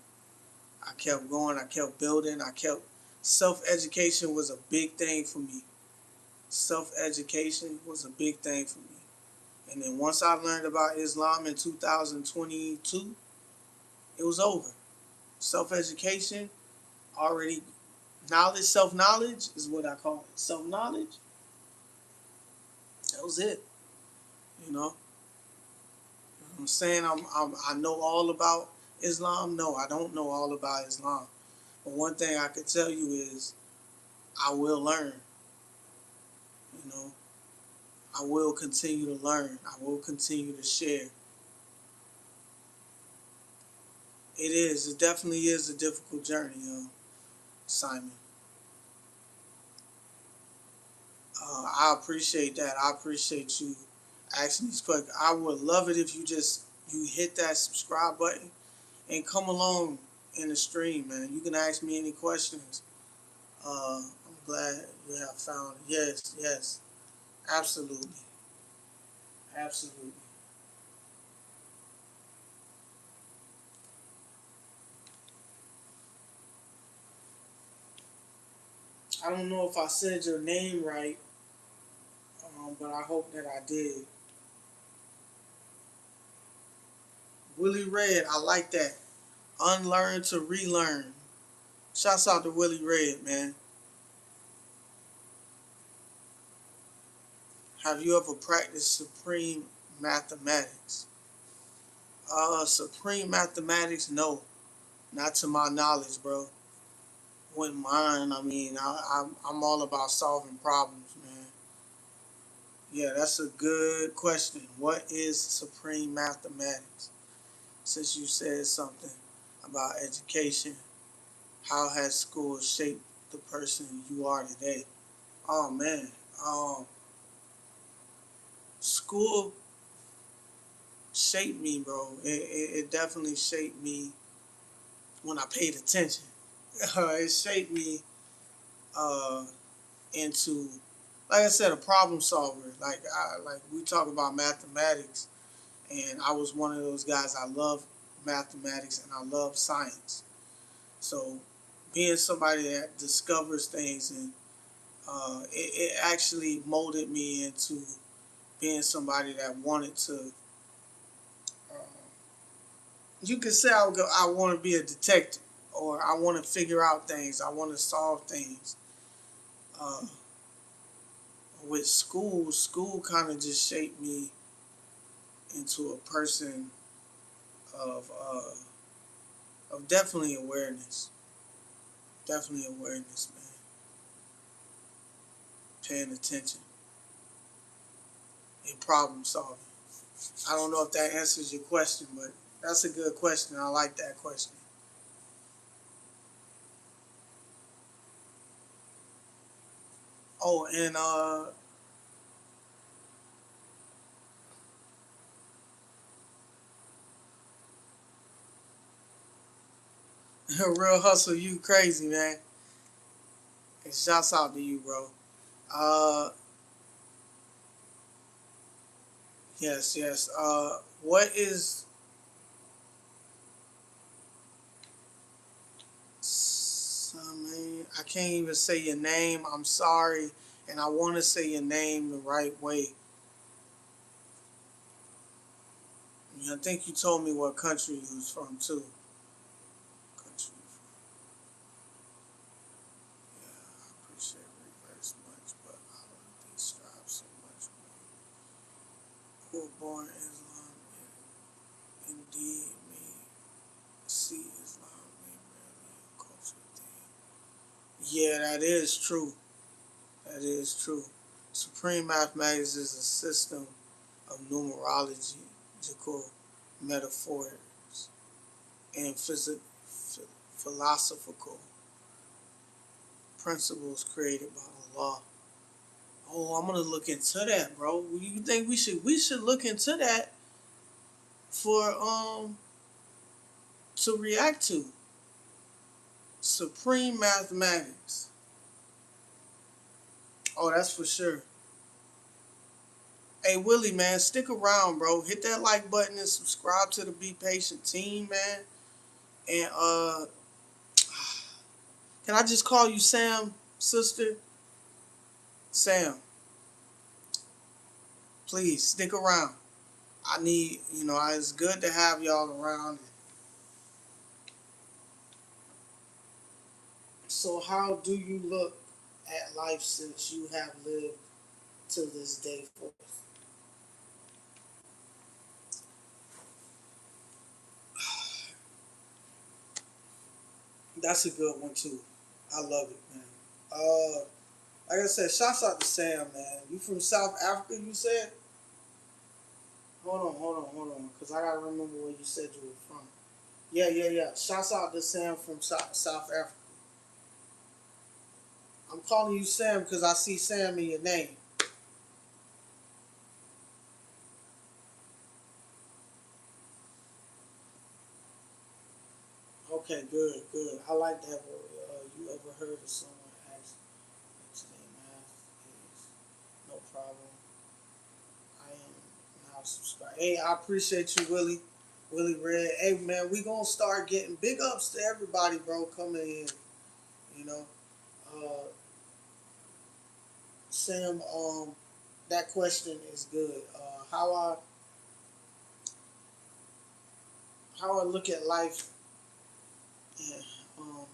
I kept going. I kept building. Self education was a big thing for me. Self education was a big thing for me. And then once I learned about Islam in 2022, it was over. Self education, already self knowledge is what I call it. Self knowledge, that was it. You know, I'm saying I know all about Islam. No, I don't know all about Islam. But one thing I could tell you is I will learn. You know, I will continue to learn. I will continue to share. It is. It definitely is a difficult journey. Simon. I appreciate that. I appreciate you asking these questions. I would love it if you hit that subscribe button and come along in the stream, man. You can ask me any questions. I'm glad you have found. Yes, yes, absolutely, absolutely. I don't know if I said your name right, but I hope that I did. Willie Red, I like that. Unlearn to relearn. Shouts out to Willie Red, man. Have you ever practiced supreme mathematics? Supreme mathematics, no, not to my knowledge, bro. Wouldn't mind. I mean, I'm all about solving problems, man. Yeah, that's a good question. What is supreme mathematics? Since you said something about education, how has school shaped the person you are today? Oh man, um, school shaped me, bro. It definitely shaped me when I paid attention. It shaped me uh, into, like I said, a problem solver. Like we talk about mathematics, and I was one of those guys. I love mathematics and I love science. So being somebody that discovers things and it actually molded me into being somebody that wanted to. Uh, you could say I want to be a detective, or I want to figure out things. I want to solve things. Uh, with school kind of just shaped me into a person of definitely awareness, definitely awareness, man. Paying attention and problem solving. I don't know if that answers your question, but that's a good question. I like that question. Oh, and real hustle, you crazy man. And shouts out to you, bro. Uh, yes, yes. What is? I mean, I can't even say your name. I'm sorry, and I want to say your name the right way. I think you told me what country you was from too. Country. Yeah, I appreciate reverse much, but I don't think strive so much. Who were born Islam and indeed may see Islam may rarely a cultural thing. Yeah, that is true. That is true. Supreme mathematics is a system of numerological metaphors and philosophical principles created by Allah. Oh, I'm gonna look into that, bro. You think we should look into that for to react to supreme mathematics. Oh, that's for sure. Hey Willie, man, stick around, bro. Hit that like button and subscribe to the Be Patient team, man. And can I just call you Sam, sister? Sam, please stick around. I need, it's good to have y'all around. So, how do you look at life since you have lived to this day forth? That's a good one too. I love it, man. Like I said, shouts out to Sam, man. You from South Africa? You said? Hold on, cause I gotta remember where you said you were from. Yeah, yeah, yeah. Shouts out to Sam from South Africa. I'm calling you Sam because I see Sam in your name. Okay, good, good. I like that word. You ever heard of someone ask what's their math is no problem. I am now subscribed. Hey, I appreciate you, Willie. Willie Red. Hey man, we gonna start getting big ups to everybody, bro, coming in. You know. Uh Sam, that question is good. How I look at life, and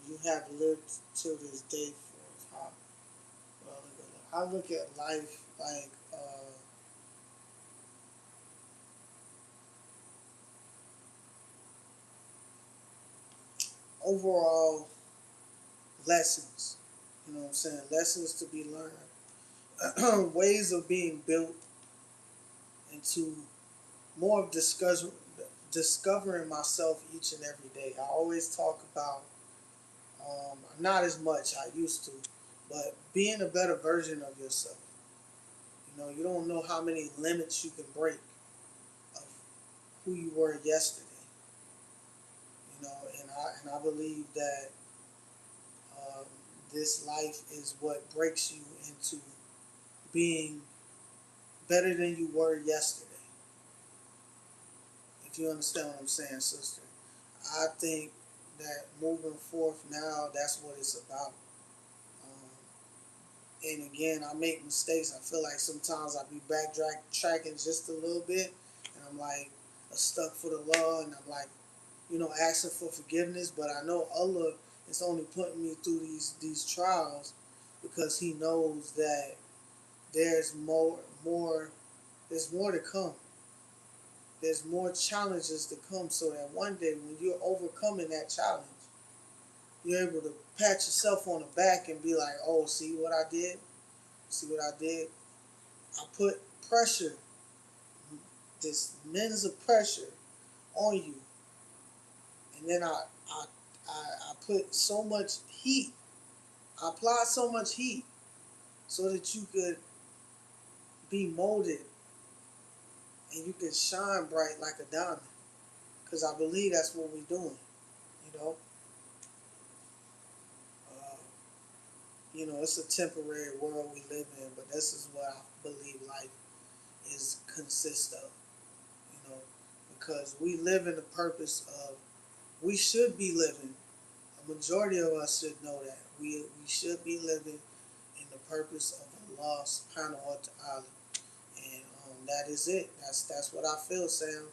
you have lived till this day for how well I look at life like overall lessons. You know what I'm saying? Lessons to be learned, ways of being built into more of discovering myself each and every day. I always talk about not as much I used to, but being a better version of yourself. You know, you don't know how many limits you can break of who you were yesterday. You know, and I believe that um, this life is what breaks you into being better than you were yesterday. If you understand what I'm saying, sister, I think that moving forth now, that's what it's about. Um, and again, I make mistakes. I feel like sometimes I be backtracking just a little bit, and I'm like stuck for the law, and I'm like, asking for forgiveness. But I know Allah is only putting me through these trials because He knows that there's more, there's more to come. There's more challenges to come, so that one day when you're overcoming that challenge, you're able to pat yourself on the back and be like, "Oh, see what I did? See what I did? I put pressure, this means of pressure on you, and then I put so much heat. I applied so much heat so that you could be molded and you can shine bright like a diamond. Because I believe that's what we're doing. You know, uh, it's a temporary world we live in, but this is what I believe life is consists of. You know, because we live in the purpose of we should be living. A majority of us should know that we should be living in the purpose of Allah Subhanahu wa Taala, and that is it. That's what I feel, Sam.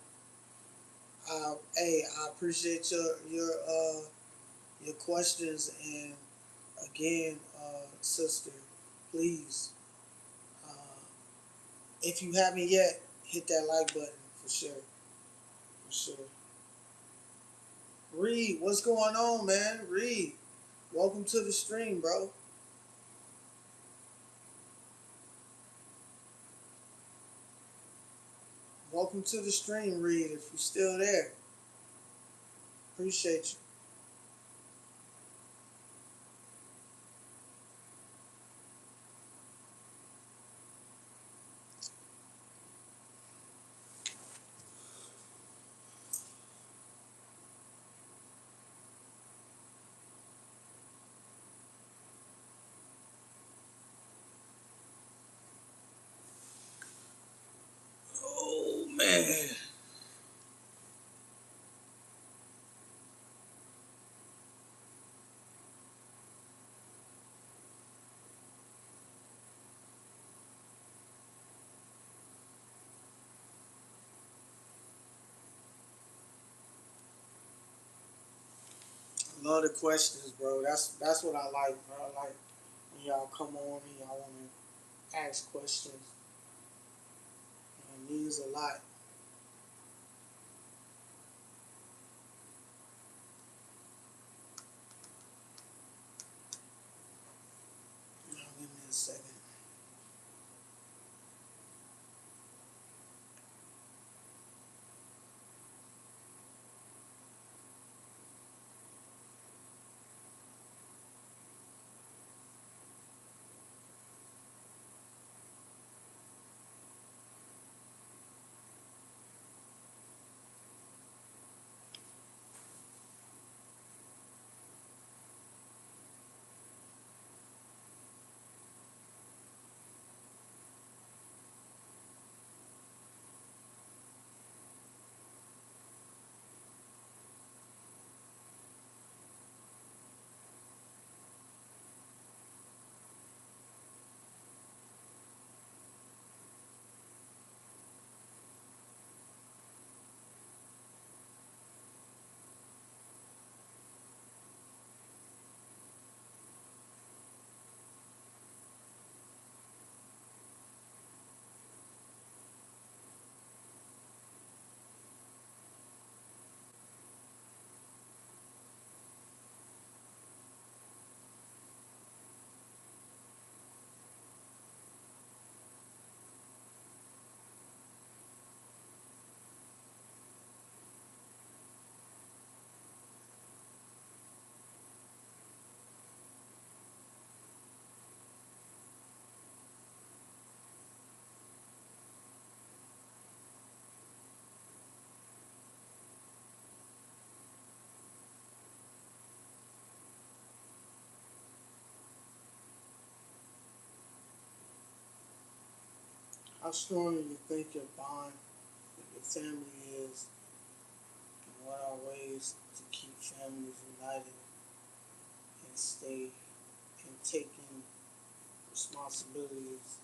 Hey, I appreciate your questions, and again, sister, please, uh, if you haven't yet, hit that like button for sure, for sure. Reed, what's going on, man? Reed, welcome to the stream, bro. Welcome to the stream, Reed. If you're still there, appreciate you. Oh man, love the questions, bro. That's what I like, bro. I like when y'all come on and y'all want to ask questions. It means a lot. Give me a second. How strong do you think your bond with your family is, and what are ways to keep families united and stay and taking responsibilities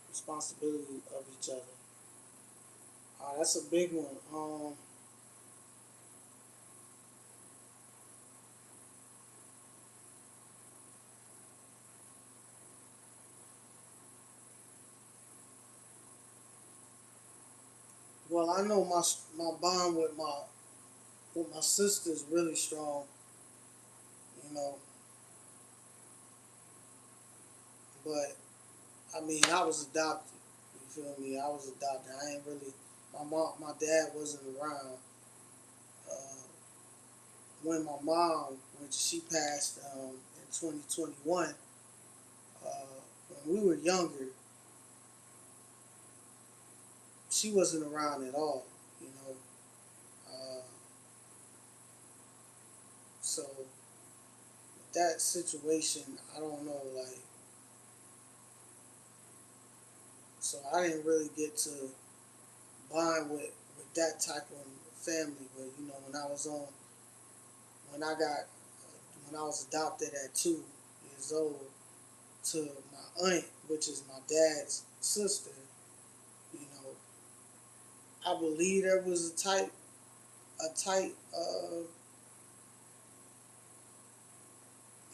responsibility of each other? That's a big one. Well, I know my bond with my sister is really strong. You know, but I mean, I was adopted. You feel me? I was adopted. I ain't really. My dad wasn't around uh, when my mom, when she passed in 2021. Uh, when we were younger, she wasn't around at all. You know, uh, so that situation, I don't know. Like, so I didn't really get to bond with that type of family. But you know, when I got when I was adopted at 2 years old to my aunt, which is my dad's sister, you know, I believe there was a tight.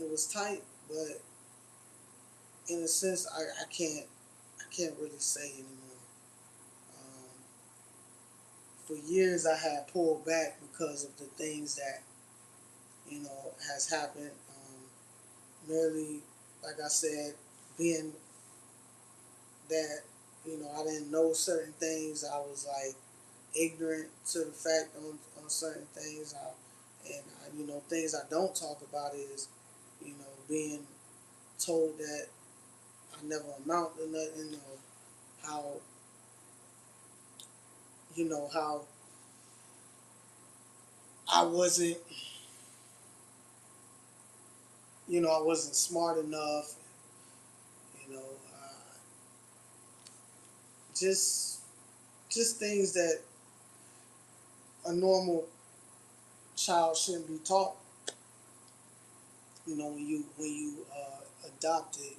It was tight, but in a sense, I can't really say anymore. Um, for years, I had pulled back because of the things that has happened. Merely, like I said, being that I didn't know certain things. I was like ignorant to the fact on certain things. Things I don't talk about is being told that I never amount to nothing, or how how I wasn't I wasn't smart enough. You know, just things that a normal child shouldn't be taught. When you adopt it,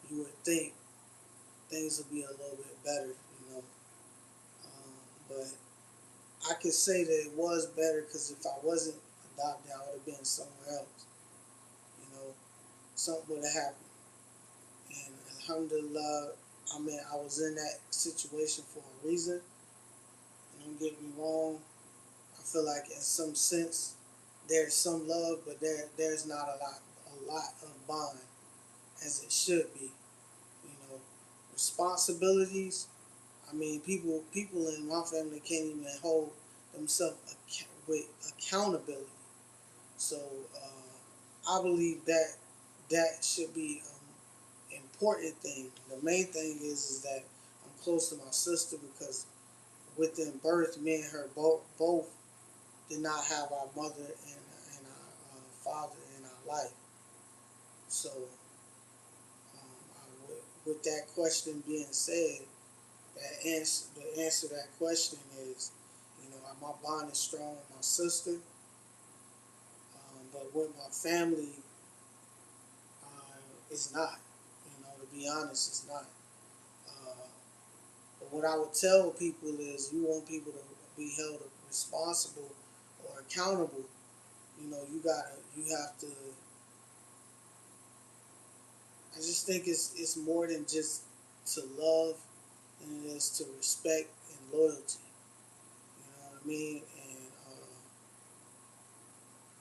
you would think things would be a little bit better. But I could say that it was better because if I wasn't adopted, I would have been somewhere else. You know, something would have happened. And alhamdulillah, I mean, I was in that situation for a reason. And don't get me wrong, I feel like in some sense there's some love, but there's not a lot of bond as it should be. You know, responsibilities. I mean, people in my family can't even hold themselves with accountability. So I believe that should be important thing. The main thing is that I'm close to my sister because within birth, me and her both did not have our mother and our father in our life. So, with that question being said, the answer to that question is, my bond is strong with my sister, but with my family, it's not. To be honest, it's not. Uh, but what I would tell people is, you want people to be held responsible or accountable. You have to. I just think it's more than just to love than it is to respect and loyalty. You know what I mean?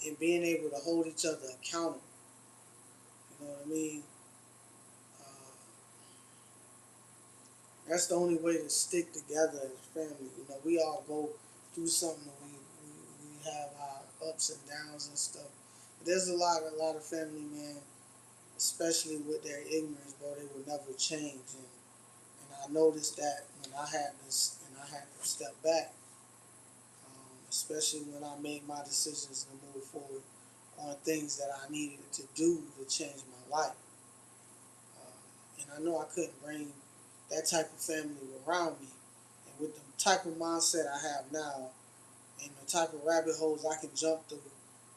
And being able to hold each other accountable. You know what I mean? Uh, that's the only way to stick together as family. We all go through something. We have our ups and downs and stuff. But there's a lot of family, man, especially with their ignorance, bro. They will never change. And I noticed that when I had this, and I had to step back, especially when I made my decisions to move forward on things that I needed to do to change my life. And I know I couldn't bring that type of family around me. And with the type of mindset I have now and the type of rabbit holes I can jump through,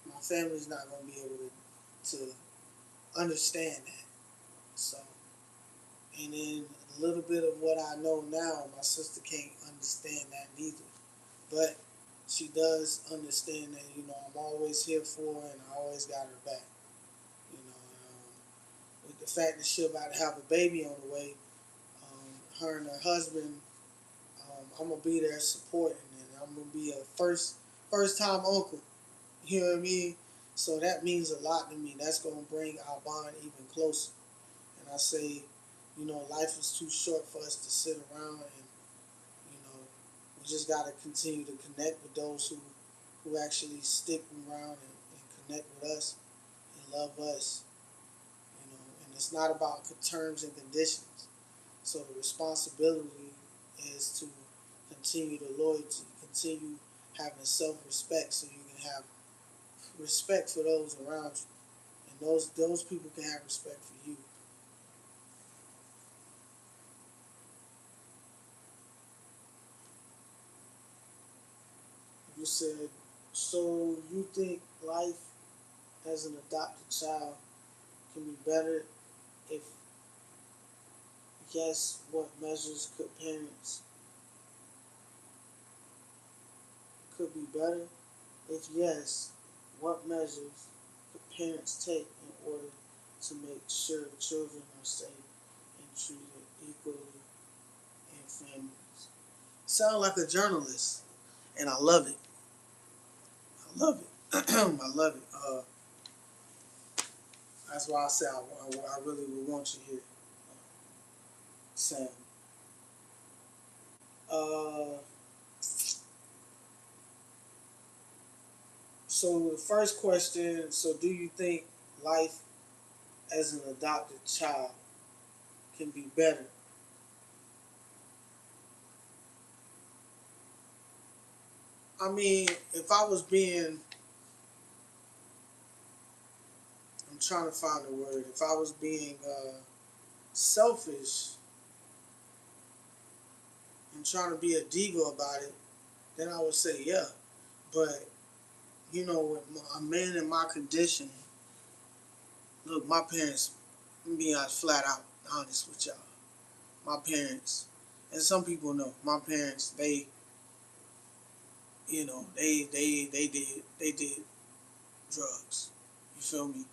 my family's not going to be able to understand that. So, and then a little bit of what I know now, my sister can't understand that neither. But she does understand that, I'm always here for her and I always got her back. With the fact that she's about to have a baby on the way, her and her husband, I'm gonna be there supporting, and I'm gonna be a first time uncle. You know what I mean? So that means a lot to me. That's gonna bring our bond even closer. And I say, life is too short for us to sit around, and we just gotta continue to connect with those who actually stick around and connect with us and love us. And it's not about terms and conditions. So the responsibility is to continue the loyalty, continue having self-respect, so you can have respect for those around you, and those people can have respect for you. You said, so you think life as an adopted child can be better if yes, what measures could be better? If yes, what measures could parents take in order to make sure the children are safe and treated equally in families? Sound like a journalist, and I love it. I love it. I love it. That's why I say I really would want you here, Sam. Uh, so the first question, so do you think life as an adopted child can be better? I mean, if I was being, I'm trying to find a word, if I was being selfish and trying to be a diva about it, then I would say yeah. But, with a man in my condition, look, my parents, I'm being flat out honest with y'all. My parents, and some people know, my parents, they did drugs. You feel me?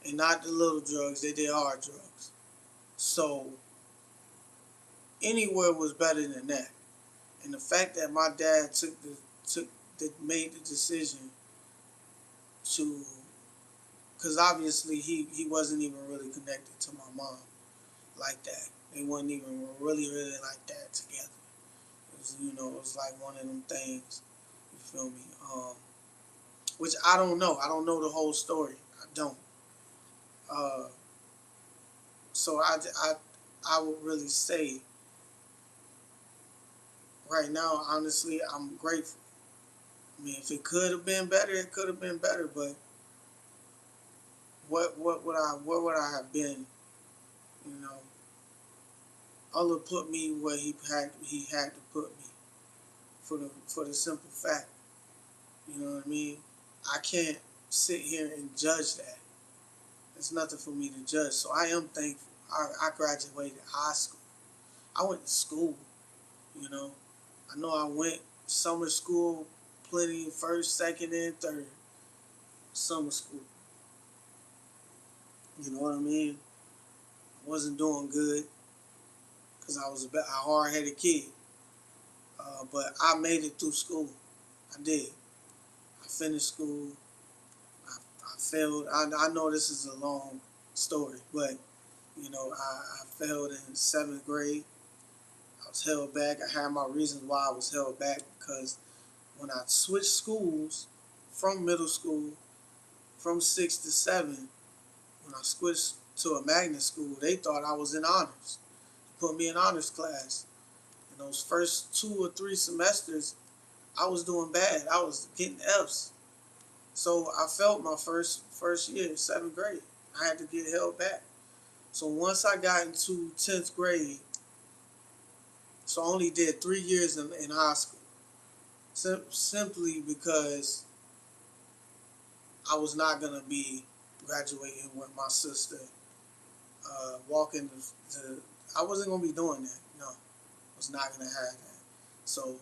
And not the little drugs, they did hard drugs. So anywhere was better than that. And the fact that my dad made the decision to, because obviously he wasn't even really connected to my mom like that. They wasn't even really like that together. It was like one of them things. You feel me? Which I don't know. I don't know the whole story. I don't. Uh, so I would really say right now, honestly, I'm grateful. I mean, if it could have been better, it could have been better. But where would I have been? You know, Allah put me where He had to put me for the simple fact. You know what I mean? I can't sit here and judge that. There's nothing for me to judge. So I am thankful. I graduated high school. I went to school. You know, I know I went summer school, plenty first, second, and third summer school. You know what I mean? I wasn't doing good because I was a hard-headed kid. But I made it through school. I did. I finished school. I failed. I know this is a long story, but I failed in seventh grade. I was held back. I had my reasons why I was held back because when I switched schools from middle school, from 6 to 7, when I switched to a magnet school, they thought I was in honors. They put me in honors class. In those first 2 or 3 semesters, I was doing bad. I was getting F's. So I felt my first year, 7th grade. I had to get held back. So once I got into 10th grade, So I only did 3 years in high school, simply because I was not gonna be graduating with my sister, walking to. I wasn't gonna be doing that. No, I was not gonna have that. So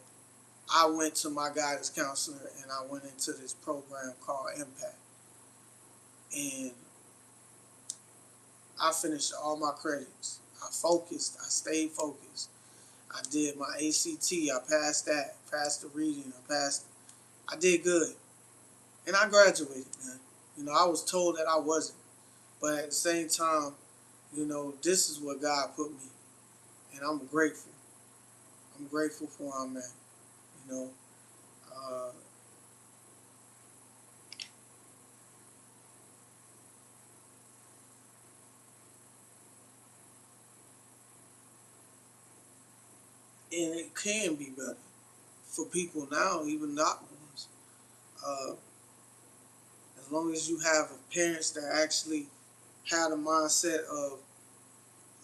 I went to my guidance counselor and I went into this program called Impact, and I finished all my credits. I focused. I stayed focused. I did my ACT. I passed that. Passed the reading. I passed. I did good, and I graduated, man. I was told that I wasn't, but at the same time, this is what God put me, and I'm grateful. I'm grateful for where I'm at. You know, uh, and it can be better for people now, even not ones. Uh, as long as you have parents that actually have the mindset of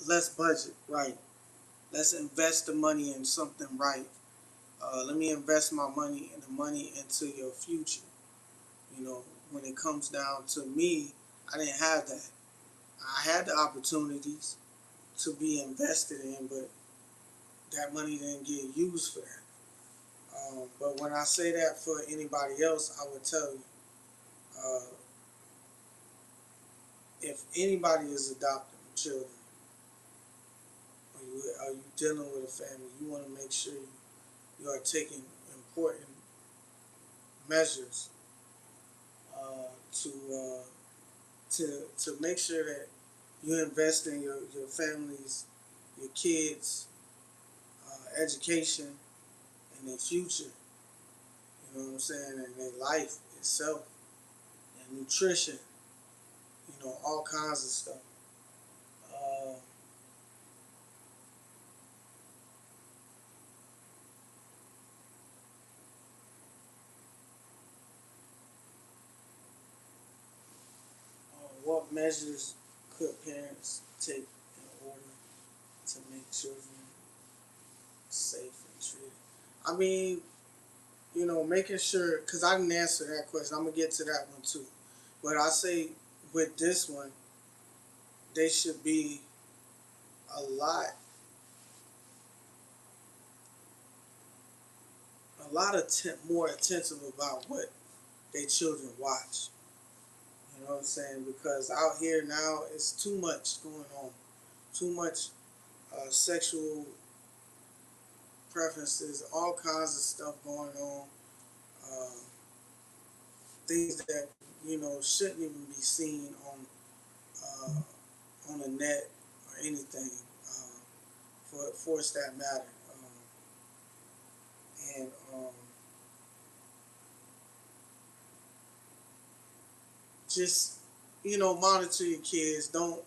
let's budget right, let's invest the money in something right. Let me invest my money and the money into your future. You know, when it comes down to me, I didn't have that. I had the opportunities to be invested in, but that money didn't get used for that. But when I say that for anybody else, I would tell you, uh, if anybody is adopting children, or you dealing with a family, you want to make sure you are taking important measures to to make sure that you invest in your families, your kids, education, and their future. You know what I'm saying? And their life itself, and nutrition. All kinds of stuff. Uh, what measures could parents take in order to make children safe and treated? I mean, making sure, because I didn't answer that question. I'm gonna get to that one too. But I say with this one, they should be a lot, more attentive about what their children watch. You know what I'm saying? Because out here now, it's too much going on, too much sexual preferences, all kinds of stuff going on. Uh, Things that shouldn't even be seen on the net or anything, for that matter. And just monitor your kids. Don't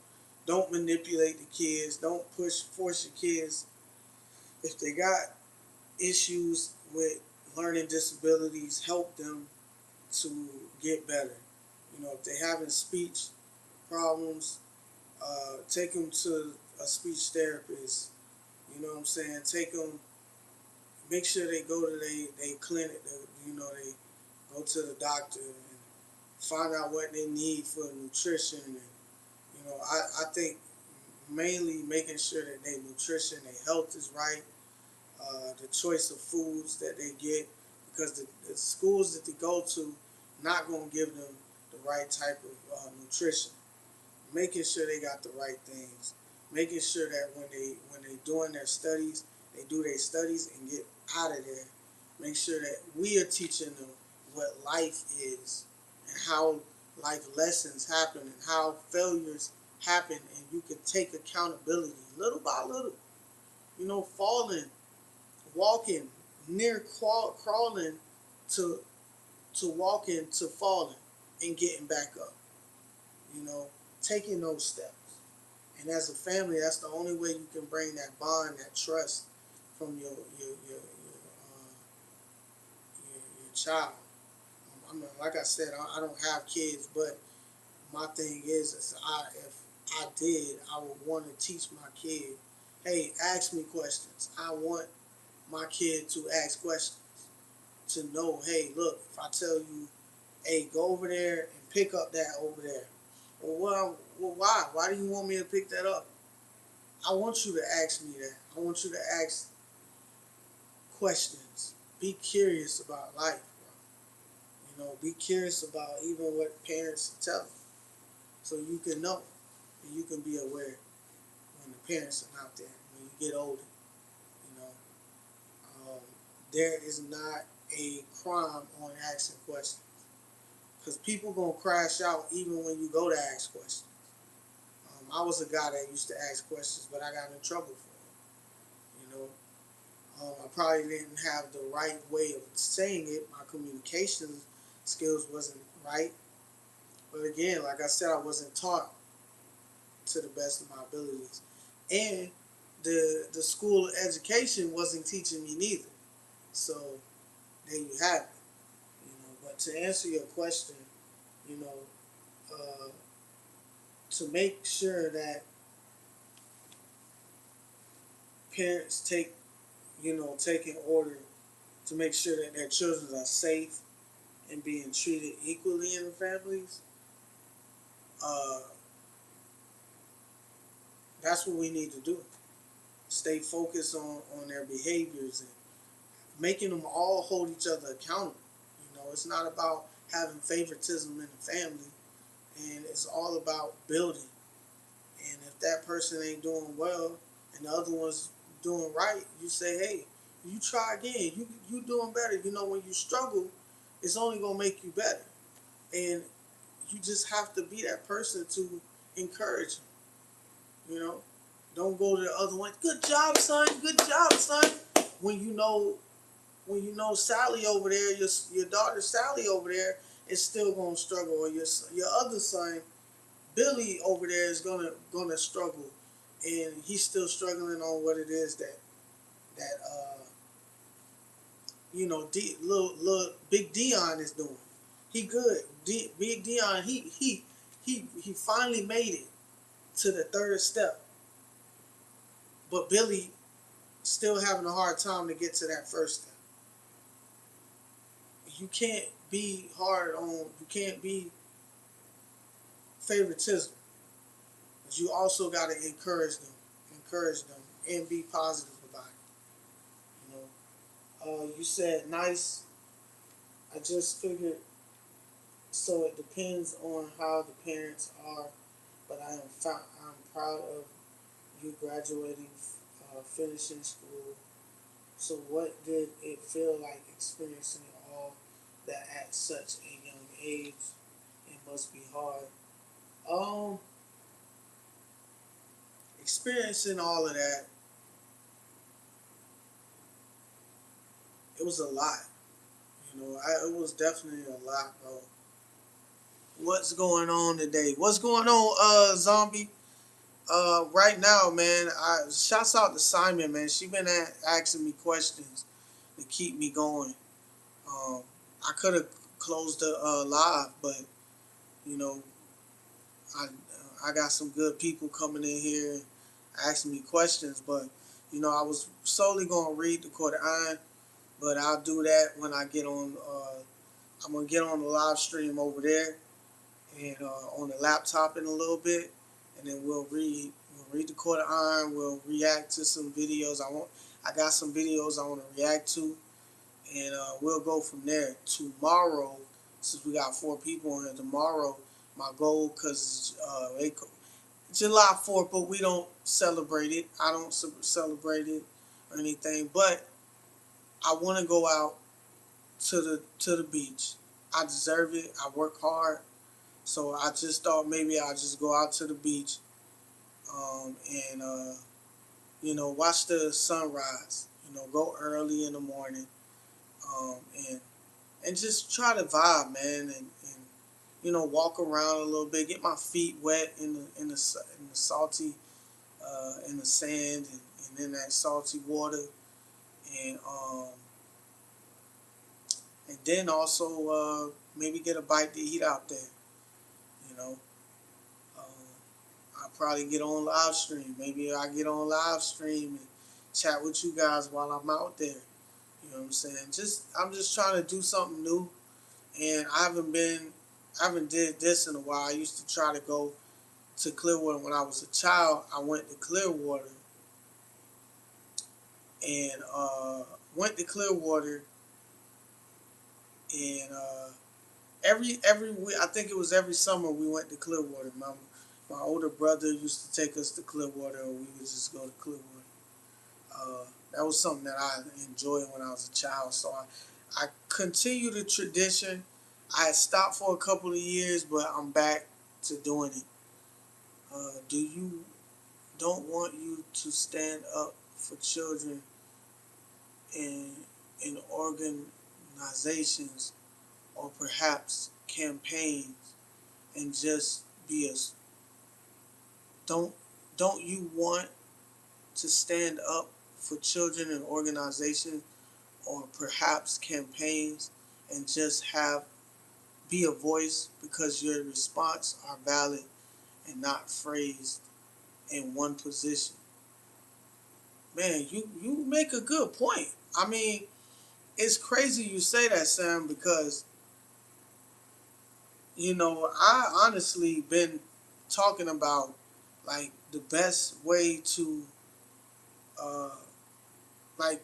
manipulate the kids. Don't force your kids if they got issues with learning disabilities. Help them to get better. If they're having speech problems, take them to a speech therapist. You know what I'm saying? Take them. Make sure they go to they clinic. They go to the doctor and find out what they need for nutrition. And I think mainly making sure that their nutrition, their health is right. The choice of foods that they get, because the schools that they go to not going to give them the right type of nutrition. Making sure they got the right things, making sure that when they doing their studies, they do their studies and get out of there. Make sure that we are teaching them what life is and how life lessons happen and how failures happen, and you can take accountability little by little. Falling, walking, near crawling to walking to falling and getting back up. You know, Taking those steps. And as a family, that's the only way you can bring that bond, that trust from your child. I mean, like I said, I don't have kids, but my thing is if I did, I would want to teach my kid, hey, ask me questions. I want my kid to ask questions, to know, hey, look, if I tell you, hey, go over there and pick up that over there. Well, why? Why do you want me to pick that up? I want you to ask me that. I want you to ask questions. Be curious about life, bro. Be curious about even what parents tell you, so you can know and you can be aware when the parents are not there. When you get older, you know, there is not a crime on asking questions, because people gonna crash out even when you go to ask questions. I was a guy that used to ask questions, but I got in trouble for it. I probably didn't have the right way of saying it. My communication skills wasn't right. But again, like I said, I wasn't taught to the best of my abilities, and the school education wasn't teaching me neither. So there you have it. But to answer your question, you know, uh, to make sure that parents take in order to make sure that their children are safe and being treated equally in the families, uh, that's what we need to do. Stay focused on their behaviors and making them all hold each other accountable. It's not about having favoritism in the family, and it's all about building. And if that person ain't doing well and the other one's doing right, you say, hey, you try again. You doing better. When you struggle, it's only gonna make you better. And you just have to be that person to encourage them. Don't go to the other one. Good job, son. Good job, son. When you know Sally over there, your daughter Sally over there is still gonna struggle, or your other son Billy over there is gonna struggle, and he's still struggling on what it is that little Big Dion is doing. He good. Big Dion, he finally made it to the third step, but Billy still having a hard time to get to that first step. You can't be hard on. You can't be favoritism, but you also got to encourage them, and be positive about it. You said nice. I just figured. So it depends on how the parents are, but I'm proud of you graduating, finishing school. So what did it feel like experiencing all that at such a young age? It must be hard. Um, Experiencing all of that, it was a lot. It was definitely a lot, bro. What's going on today? What's going on, zombie? Right now, man. Shouts out to Simon, man. She been asking me questions to keep me going. Um, I could have closed the live, but you know, I I got some good people coming in here asking me questions, but I was solely gonna read the Quran, but I'll do that when I get on. I'm gonna get on the live stream over there and on the laptop in a little bit, and then we'll read the Quran. We'll react to some videos. I got some videos I want to react to, and we'll go from there. Tomorrow, since we got 4 people on here, tomorrow my goal, because July 4th, but we don't celebrate it. I don't celebrate it or anything, but I want to go out to the beach. I deserve it. I work hard, so I just thought maybe I'll just go out to the beach, and watch the sunrise. Go early in the morning, um, and and just try to vibe, man, and walk around a little bit, get my feet wet in the salty, in the sand, and in that salty water, and then also maybe get a bite to eat out there. You know, um, I'll probably get on live stream. Maybe I get on live stream and chat with you guys while I'm out there. You know what I'm saying? I'm just trying to do something new, and I haven't did this in a while. I used to try to go to Clearwater when I was a child. I went to Clearwater and went to Clearwater and every week, I think it was every summer we went to Clearwater. My older brother used to take us to Clearwater, or we would just go to Clearwater. That was something that I enjoyed when I was a child. So I continue the tradition. I had stopped for a couple of years, but I'm back to doing it. Do you don't want you to stand up for children in organizations or perhaps campaigns and just be a don't don't you want to stand up for children in organizations or perhaps campaigns and just be a voice because your response are valid and not phrased in one position? Man, you make a good point. I mean, it's crazy you say that, Sam, because I honestly been talking about like the best way to uh like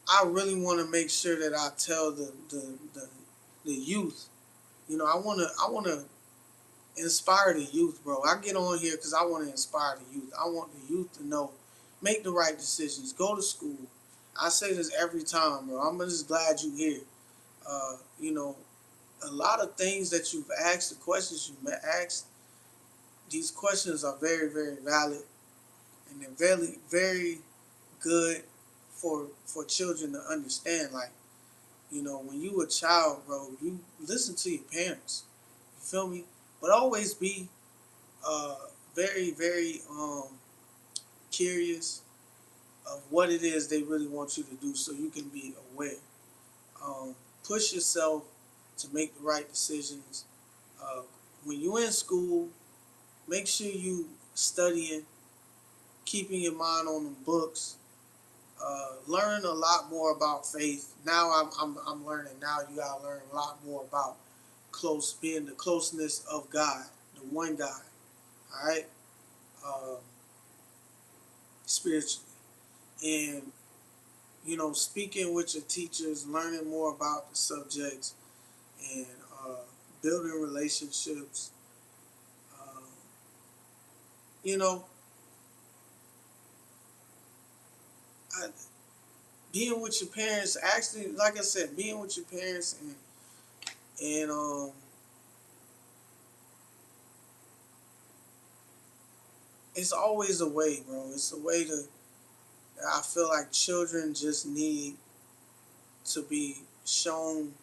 I really want to make sure that I tell the youth. I want to inspire the youth, bro. I get on here because I want to inspire the youth. I want the youth to know, make the right decisions, go to school. I say this every time, bro. I'm just glad you're here. Uh, you know, a lot of things that you've asked, the questions you've asked, these questions are very, very valid, and they're very, very good for children to understand. Like, when you a child, bro, you listen to your parents. You feel me? But always be uh, very, very curious of what it is they really want you to do, so you can be aware. Um, Push yourself to make the right decisions. Uh, when you're in school, make sure you studying, keeping your mind on the books. Learn a lot more about faith. Now I'm learning. Now you gotta learn a lot more about being the closeness of God, the one God. All right, uh, spiritually, and speaking with your teachers, learning more about the subjects, and building relationships. Uh, you know, I, being with your parents. Actually, like I said, being with your parents and it's always a way, bro. It's a way to. I feel like children just need to be shown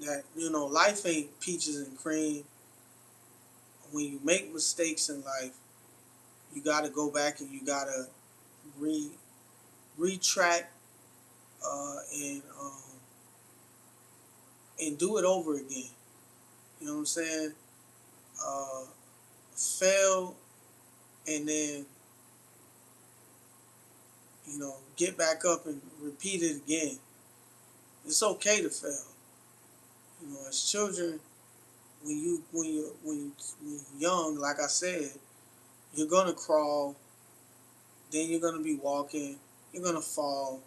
that life ain't peaches and cream. When you make mistakes in life, you got to go back and you got to re retract and do it over again. You know what I'm saying? Uh, Fail and then get back up and repeat it again. It's okay to fail. As children, when you young, like I said, you're gonna crawl, then you're gonna be walking, you're gonna fall,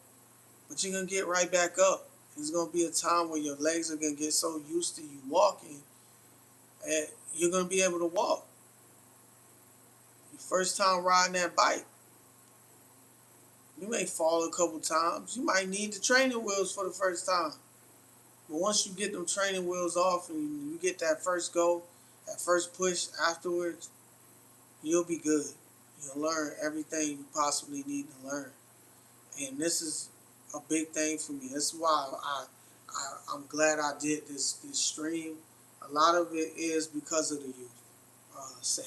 but you're gonna get right back up. There's gonna be a time where your legs are gonna get so used to you walking that you're gonna be able to walk. Your first time riding that bike, you may fall a couple times. You might need the training wheels for the first time. But once you get them training wheels off and you get that first go, that first push afterwards, you'll be good. You'll learn everything you possibly need to learn. And this is a big thing for me. That's why I'm glad I did this stream. A lot of it is because of the youth, Sam.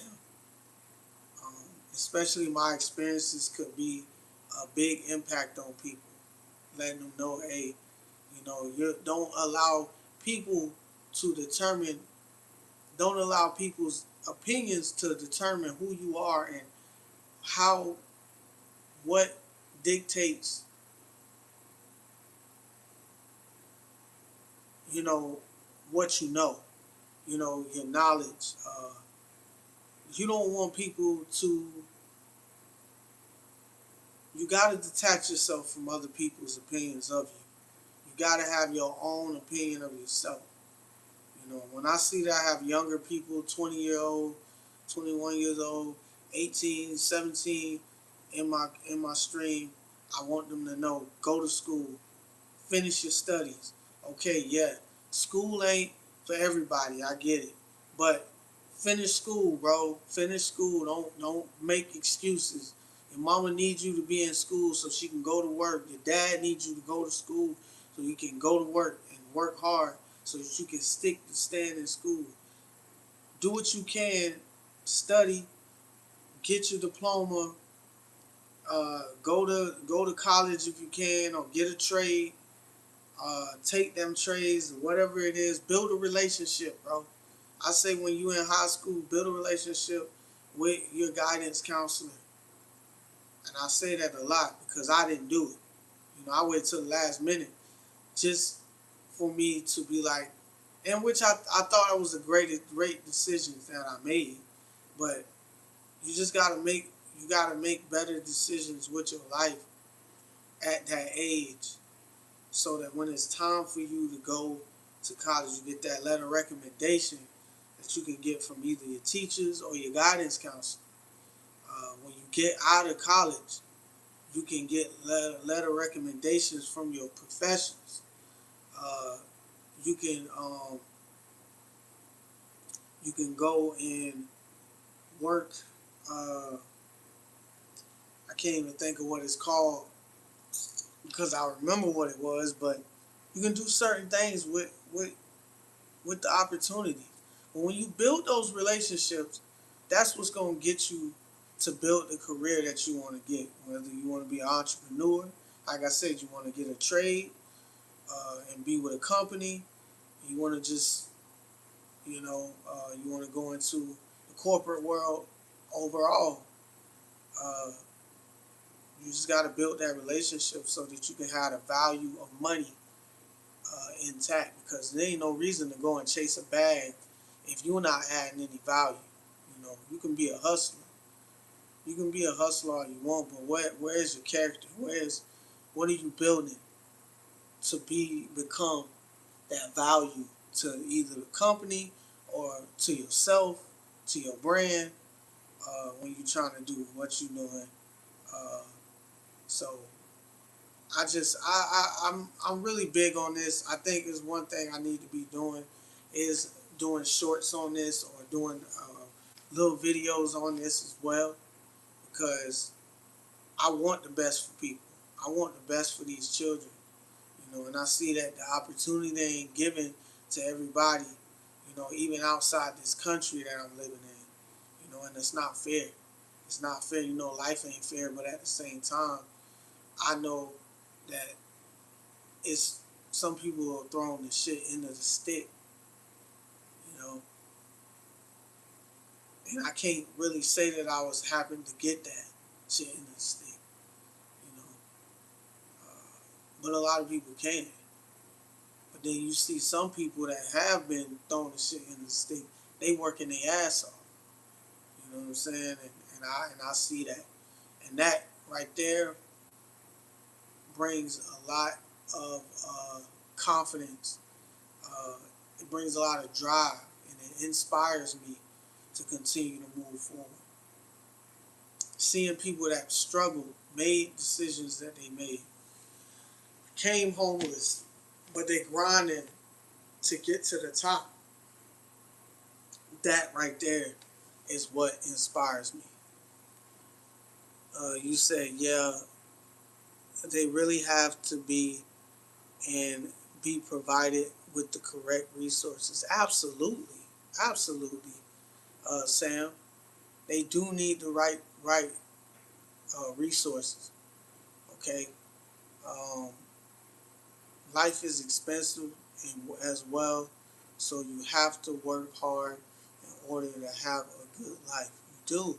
Um, Especially my experiences could be a big impact on people. Letting them know, hey, you don't allow people to determine don't allow people's opinions to determine who you are and how what dictates, you know, what you know, your knowledge. You don't want people to. You got to detach yourself from other people's opinions of you. You got to have your own opinion of yourself. When I see that I have younger people, 20-year-old, 21 years old, 18, 17, in my stream, I want them to know, go to school, finish your studies. Okay, yeah, school ain't for everybody, I get it. But finish school, bro. Finish school. Don't make excuses. Your mama needs you to be in school so she can go to work. Your dad needs you to go to school so you can go to work and work hard so that you can stick to staying in school. Do what you can, study, get your diploma, go to college if you can, or get a trade. Take them trades, whatever it is. Build a relationship, bro. I say when you in high school, build a relationship with your guidance counselor. And I say that a lot because I didn't do it. I waited till the last minute just for me to be like, and which I thought it was a great decision that I made. But you gotta make better decisions with your life at that age, so that when it's time for you to go to college, you get that letter of recommendation that you can get from either your teachers or your guidance counselor. When you get out of college, you can get letter recommendations from your professors. Uh, you can go and work. I can't even think of what it's called because I remember what it was, but you can do certain things with the opportunity. But when you build those relationships, that's what's going to get you to build the career that you want to get. Whether you want to be an entrepreneur, like I said, you want to get a trade and be with a company. You want to just, you want to go into the corporate world overall. Uh, you just got to build that relationship so that you can have the value of money intact, because there ain't no reason to go and chase a bag if you're not adding any value. You can be a hustler. You can be a hustler all you want, but where's your character? What are you building to become that value to either the company or to yourself, to your brand, when you're trying to do what you're doing. Uh, so I'm really big on this. I think is one thing I need to be doing is doing shorts on this, or doing little videos on this as well, because I want the best for people. I want the best for these children, and I see that the opportunity ain't given to everybody, even outside this country that I'm living in, and it's not fair. It's not fair. Life ain't fair, but at the same time, I know that it's some people are throwing the shit into the stick, you know, and I can't really say that I was happy to get that shit into the stick, you know, but a lot of people can. But then you see some people that have been throwing the shit into the stick, they working their ass off. You know what I'm saying? And I see that, and that right there brings a lot of confidence. It brings a lot of drive, and it inspires me to continue to move forward. Seeing people that struggled, made decisions that they made, came homeless, but they grinding to get to the top. That right there is what inspires me. You said, yeah, they really have to be provided with the correct resources. Absolutely, absolutely, Sam. They do need the right resources. Okay, um, life is expensive as well, so you have to work hard. order to have a good life. You do.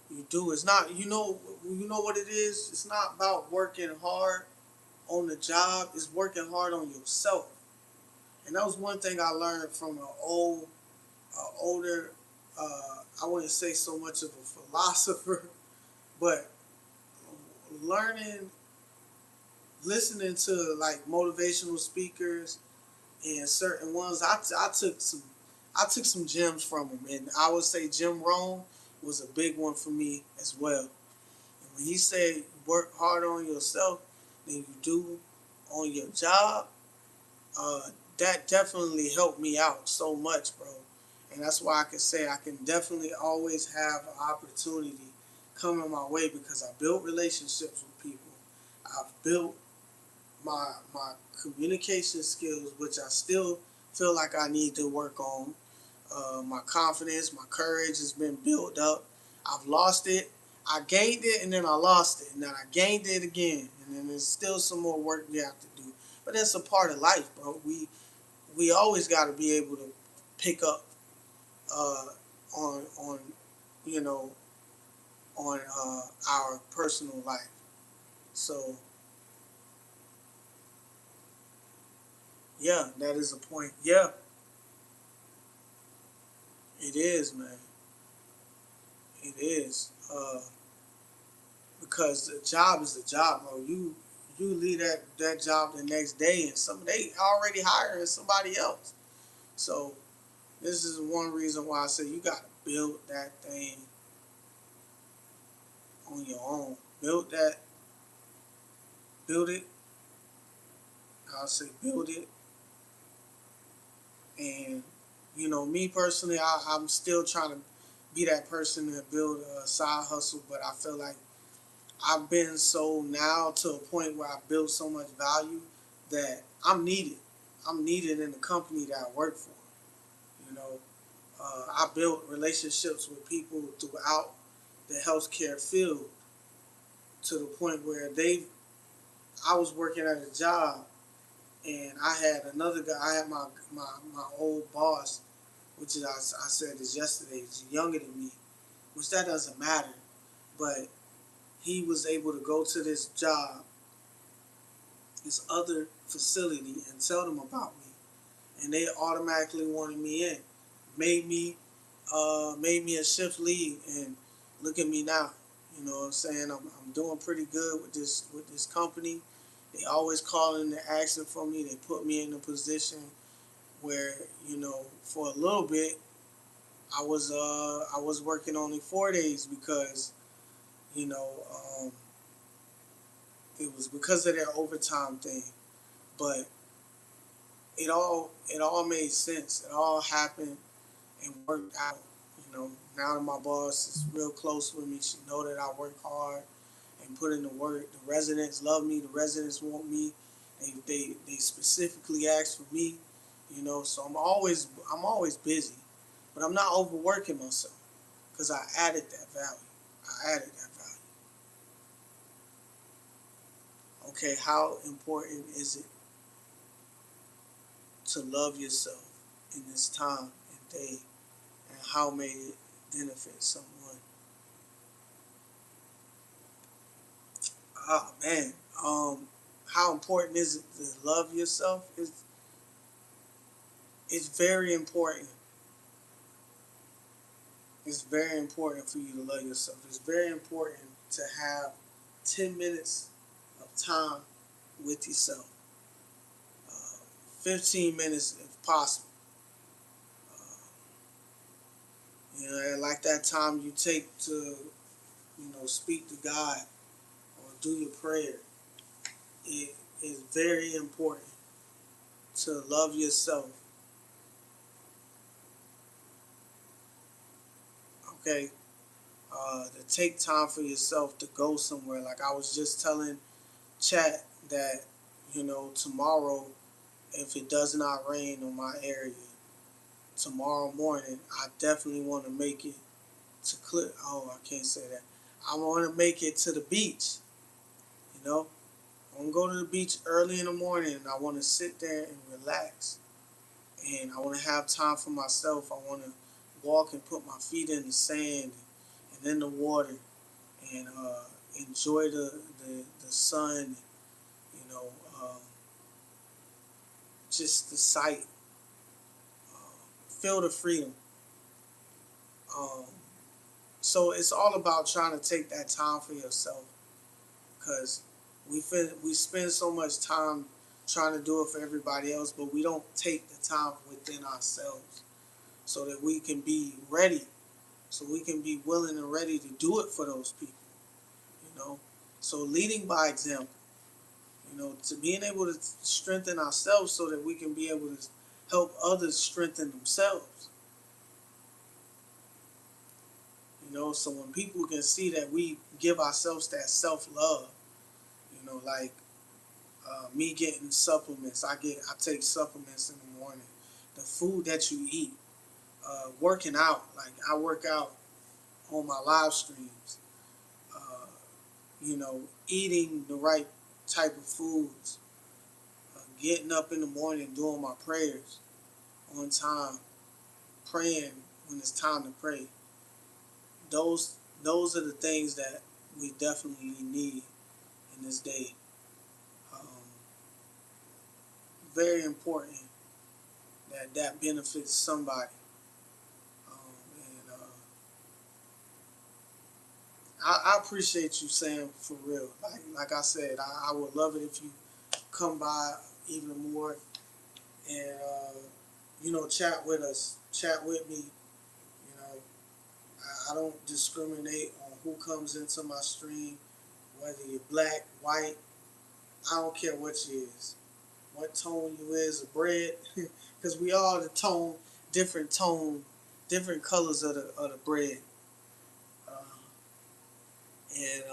You do. It's not, you know what it is? It's not about working hard on the job, it's working hard on yourself. And that was one thing I learned from older, I wouldn't say so much of a philosopher, but learning, listening to like motivational speakers and certain ones, I took some gems from them, and I would say Jim Rohn was a big one for me as well. And when he said work hard on yourself than you do on your job, uh, that definitely helped me out so much, bro. And that's why I can say I can definitely always have an opportunity coming my way because I built relationships with people. I've built my communication skills, which I still feel like I need to work on. My confidence, my courage has been built up. I've lost it. I gained it and then I lost it, and then I gained it again, and then there's still some more work we have to do. But that's a part of life, bro. We always got to be able to pick up uh, on you know on our personal life. So yeah, that is a point. Yeah, it is, man. It is. Because the job is the job, bro. You leave that job the next day, and they already hiring somebody else. So this is one reason why I say you got to build that thing on your own. Build it. I'll say build it, and me personally, I'm still trying to be that person to build a side hustle, but I feel like I've been so now to a point where I build so much value that I'm needed. I'm needed in the company that I work for. You know, I built relationships with people throughout the healthcare field to the point where I was working at a job and I had another guy. I had my old boss, which is I said is yesterday. He's younger than me, which that doesn't matter, but he was able to go to this job, this other facility, and tell them about me, and they automatically wanted me in, made me made me a shift lead, and look at me now. You know what I'm saying? I'm doing pretty good with this company. They always calling and asking for me. They put me in a position where for a little bit I was working only 4 days because you know um, it was because of their overtime thing, but it all made sense. It all happened and worked out. Now that my boss is real close with me, she know that I work hard and put in the work. The residents love me. The residents want me. They specifically ask for me. So I'm always busy, but I'm not overworking myself because I added that value. I added that value. Okay, how important is it to love yourself in this time and day, and how may it benefit someone? Ah man, how important is it to love yourself? It's very important. It's very important for you to love yourself. It's very important to have 10 minutes of time with yourself. 15 minutes if possible. Like that time you take to speak to God or do your prayer. It is very important to love yourself. Okay, to take time for yourself to go somewhere. Like I was just telling Chat that tomorrow, if it does not rain on my area, tomorrow morning I definitely want to make it to Clip. Oh, I can't say that. I want to make it to the beach. You know, I want to go to the beach early in the morning, and I want to sit there and relax, and I want to have time for myself. I want to walk and put my feet in the sand and in the water and enjoy the sun, you know, just the sight, feel the freedom. Um, so it's all about trying to take that time for yourself, because we spend so much time trying to do it for everybody else, but we don't take the time within ourselves so that we can be ready, so we can be willing and ready to do it for those people, you know. So leading by example, to being able to strengthen ourselves so that we can be able to help others strengthen themselves. So when people can see that we give ourselves that self-love, like me getting supplements, I take supplements in the morning. The food that you eat, working out, like I work out on my live streams, uh, eating the right type of foods, getting up in the morning, doing my prayers on time, praying when it's time to pray. Those are the things that we definitely need in this day. Um, Very important that benefits somebody. And I appreciate you, Sam, for real. Like I said, I would love it if you come by even more and chat with us, chat with me. I don't discriminate on who comes into my stream, whether you're black, white. I don't care what you is, what tone you is of bread, because we all different colors of the bread, uh, and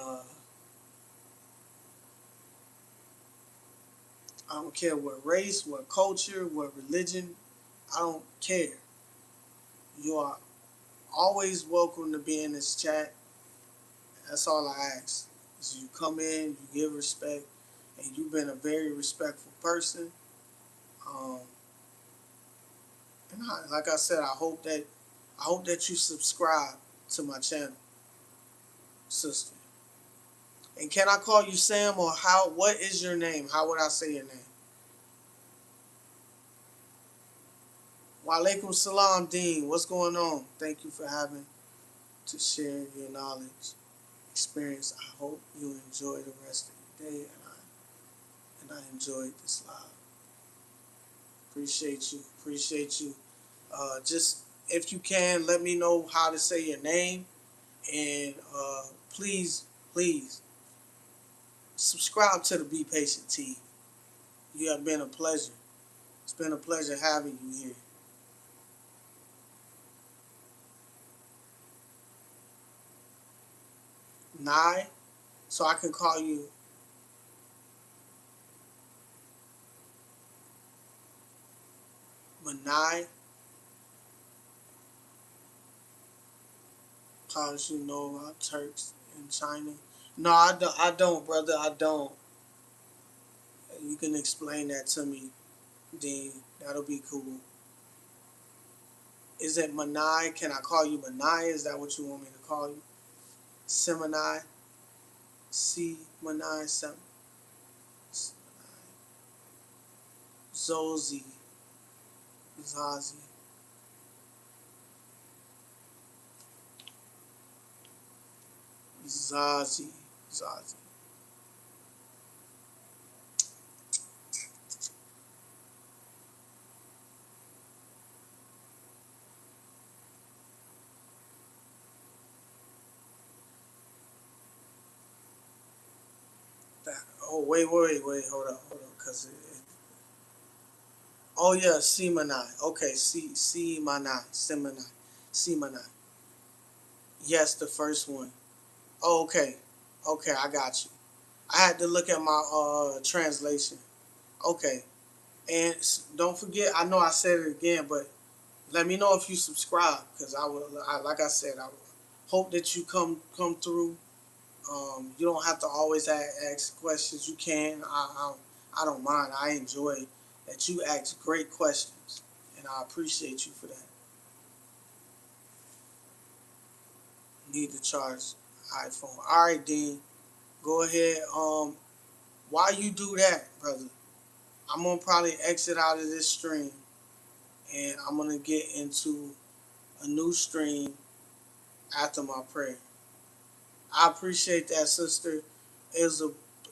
I don't care what race, what culture, what religion. I don't care. You are always welcome to be in this chat. That's all I ask. Is you come in, you give respect, and you've been a very respectful person. Um, and like I said, I hope that you subscribe to my channel, sister. And can I call you Sam, or how? What is your name? How would I say your name? Walaikum salam, Dean. What's going on? Thank you for having to share your knowledge, experience. I hope you enjoy the rest of your day, and I enjoyed this live. Appreciate you. Appreciate you. Just if you can, let me know how to say your name, and please, please subscribe to the BPatient team. You have been a pleasure. It's been a pleasure having you here. Nye, so I can call you Manai. Cause you know about Turks in China. No, I don't, brother. I don't. You can explain that to me, Dean. That'll be cool. Is it Manai? Can I call you Manai? Is that what you want me to call you? Semanai? C Manai Sem Zozi Zazi Zazi Zazi. That, oh wait, hold up, cause oh yeah, Semanai. Okay, Semanai, Semanai, Semanai. Yes, the first one. Oh, okay, okay, I got you. I had to look at my translation. Okay, and don't forget. I know I said it again, but let me know if you subscribe, because like I said, I hope that you come through. You don't have to always ask questions. You can. I don't mind. I enjoy that you ask great questions, and I appreciate you for that. Need to charge iPhone. All right, Dean. Go ahead. While you do that, brother, I'm gonna probably exit out of this stream, and I'm gonna get into a new stream after my prayer. I appreciate that, sister. It was a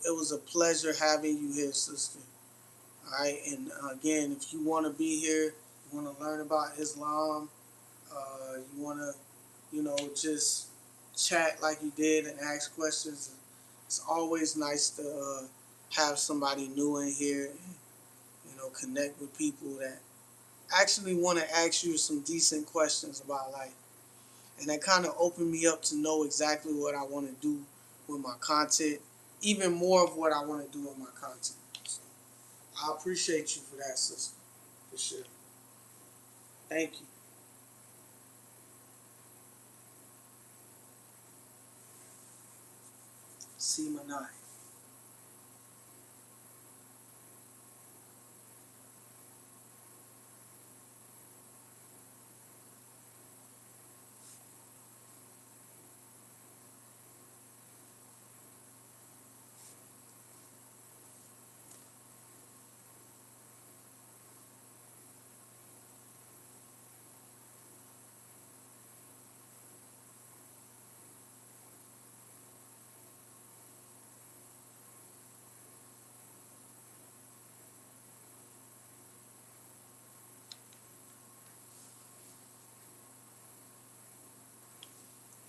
it was a pleasure having you here, sister. All right, and again, if you want to be here, you want to learn about Islam, you want to, just chat like you did and ask questions. It's always nice to have somebody new in here, and, connect with people that actually want to ask you some decent questions about life. And that kind of opened me up to know exactly what I want to do with my content, even more of what I want to do with my content. So I appreciate you for that, sister, for sure. Thank you. See my night.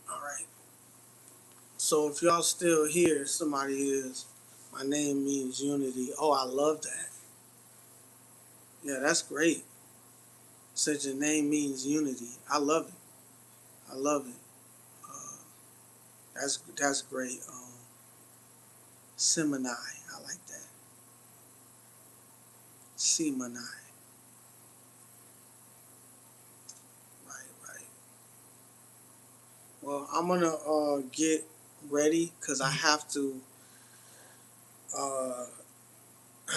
All right. So if y'all still here, somebody is. My name means unity. Oh, I love that. Yeah, that's great. Said your name means unity. I love it. I love it. Uh, that's great. Seminai. I like that. Seminai. Right, right. Well, I'm gonna get ready because uh, I have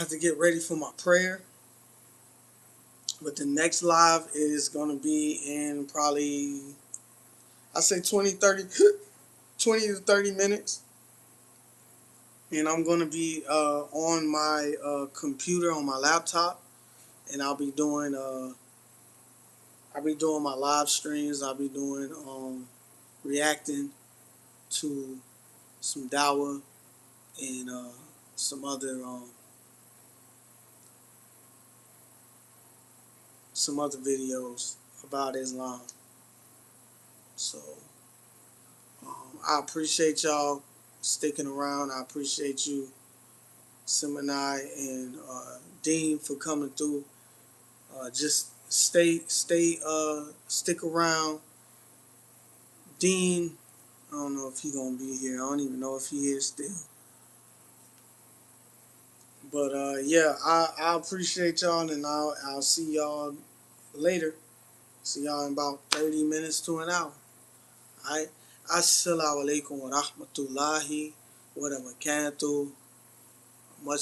to get ready for my prayer. But the next live is gonna be in probably I say 20 to 30 minutes, and I'm gonna be on my computer on my laptop, and I'll be doing my live streams. I'll be doing reacting to some dawah and some other um, some other videos about Islam. So I appreciate y'all sticking around. I appreciate you, Seminai and Dean, for coming through. Just stick around. Dean, I don't know if he gonna be here. I don't even know if he is still. But yeah, I appreciate y'all, and I'll see y'all later. See y'all in about 30 minutes to an hour. All right. Assalamu alaikum wa rahmatullahi wa barakatuh. Much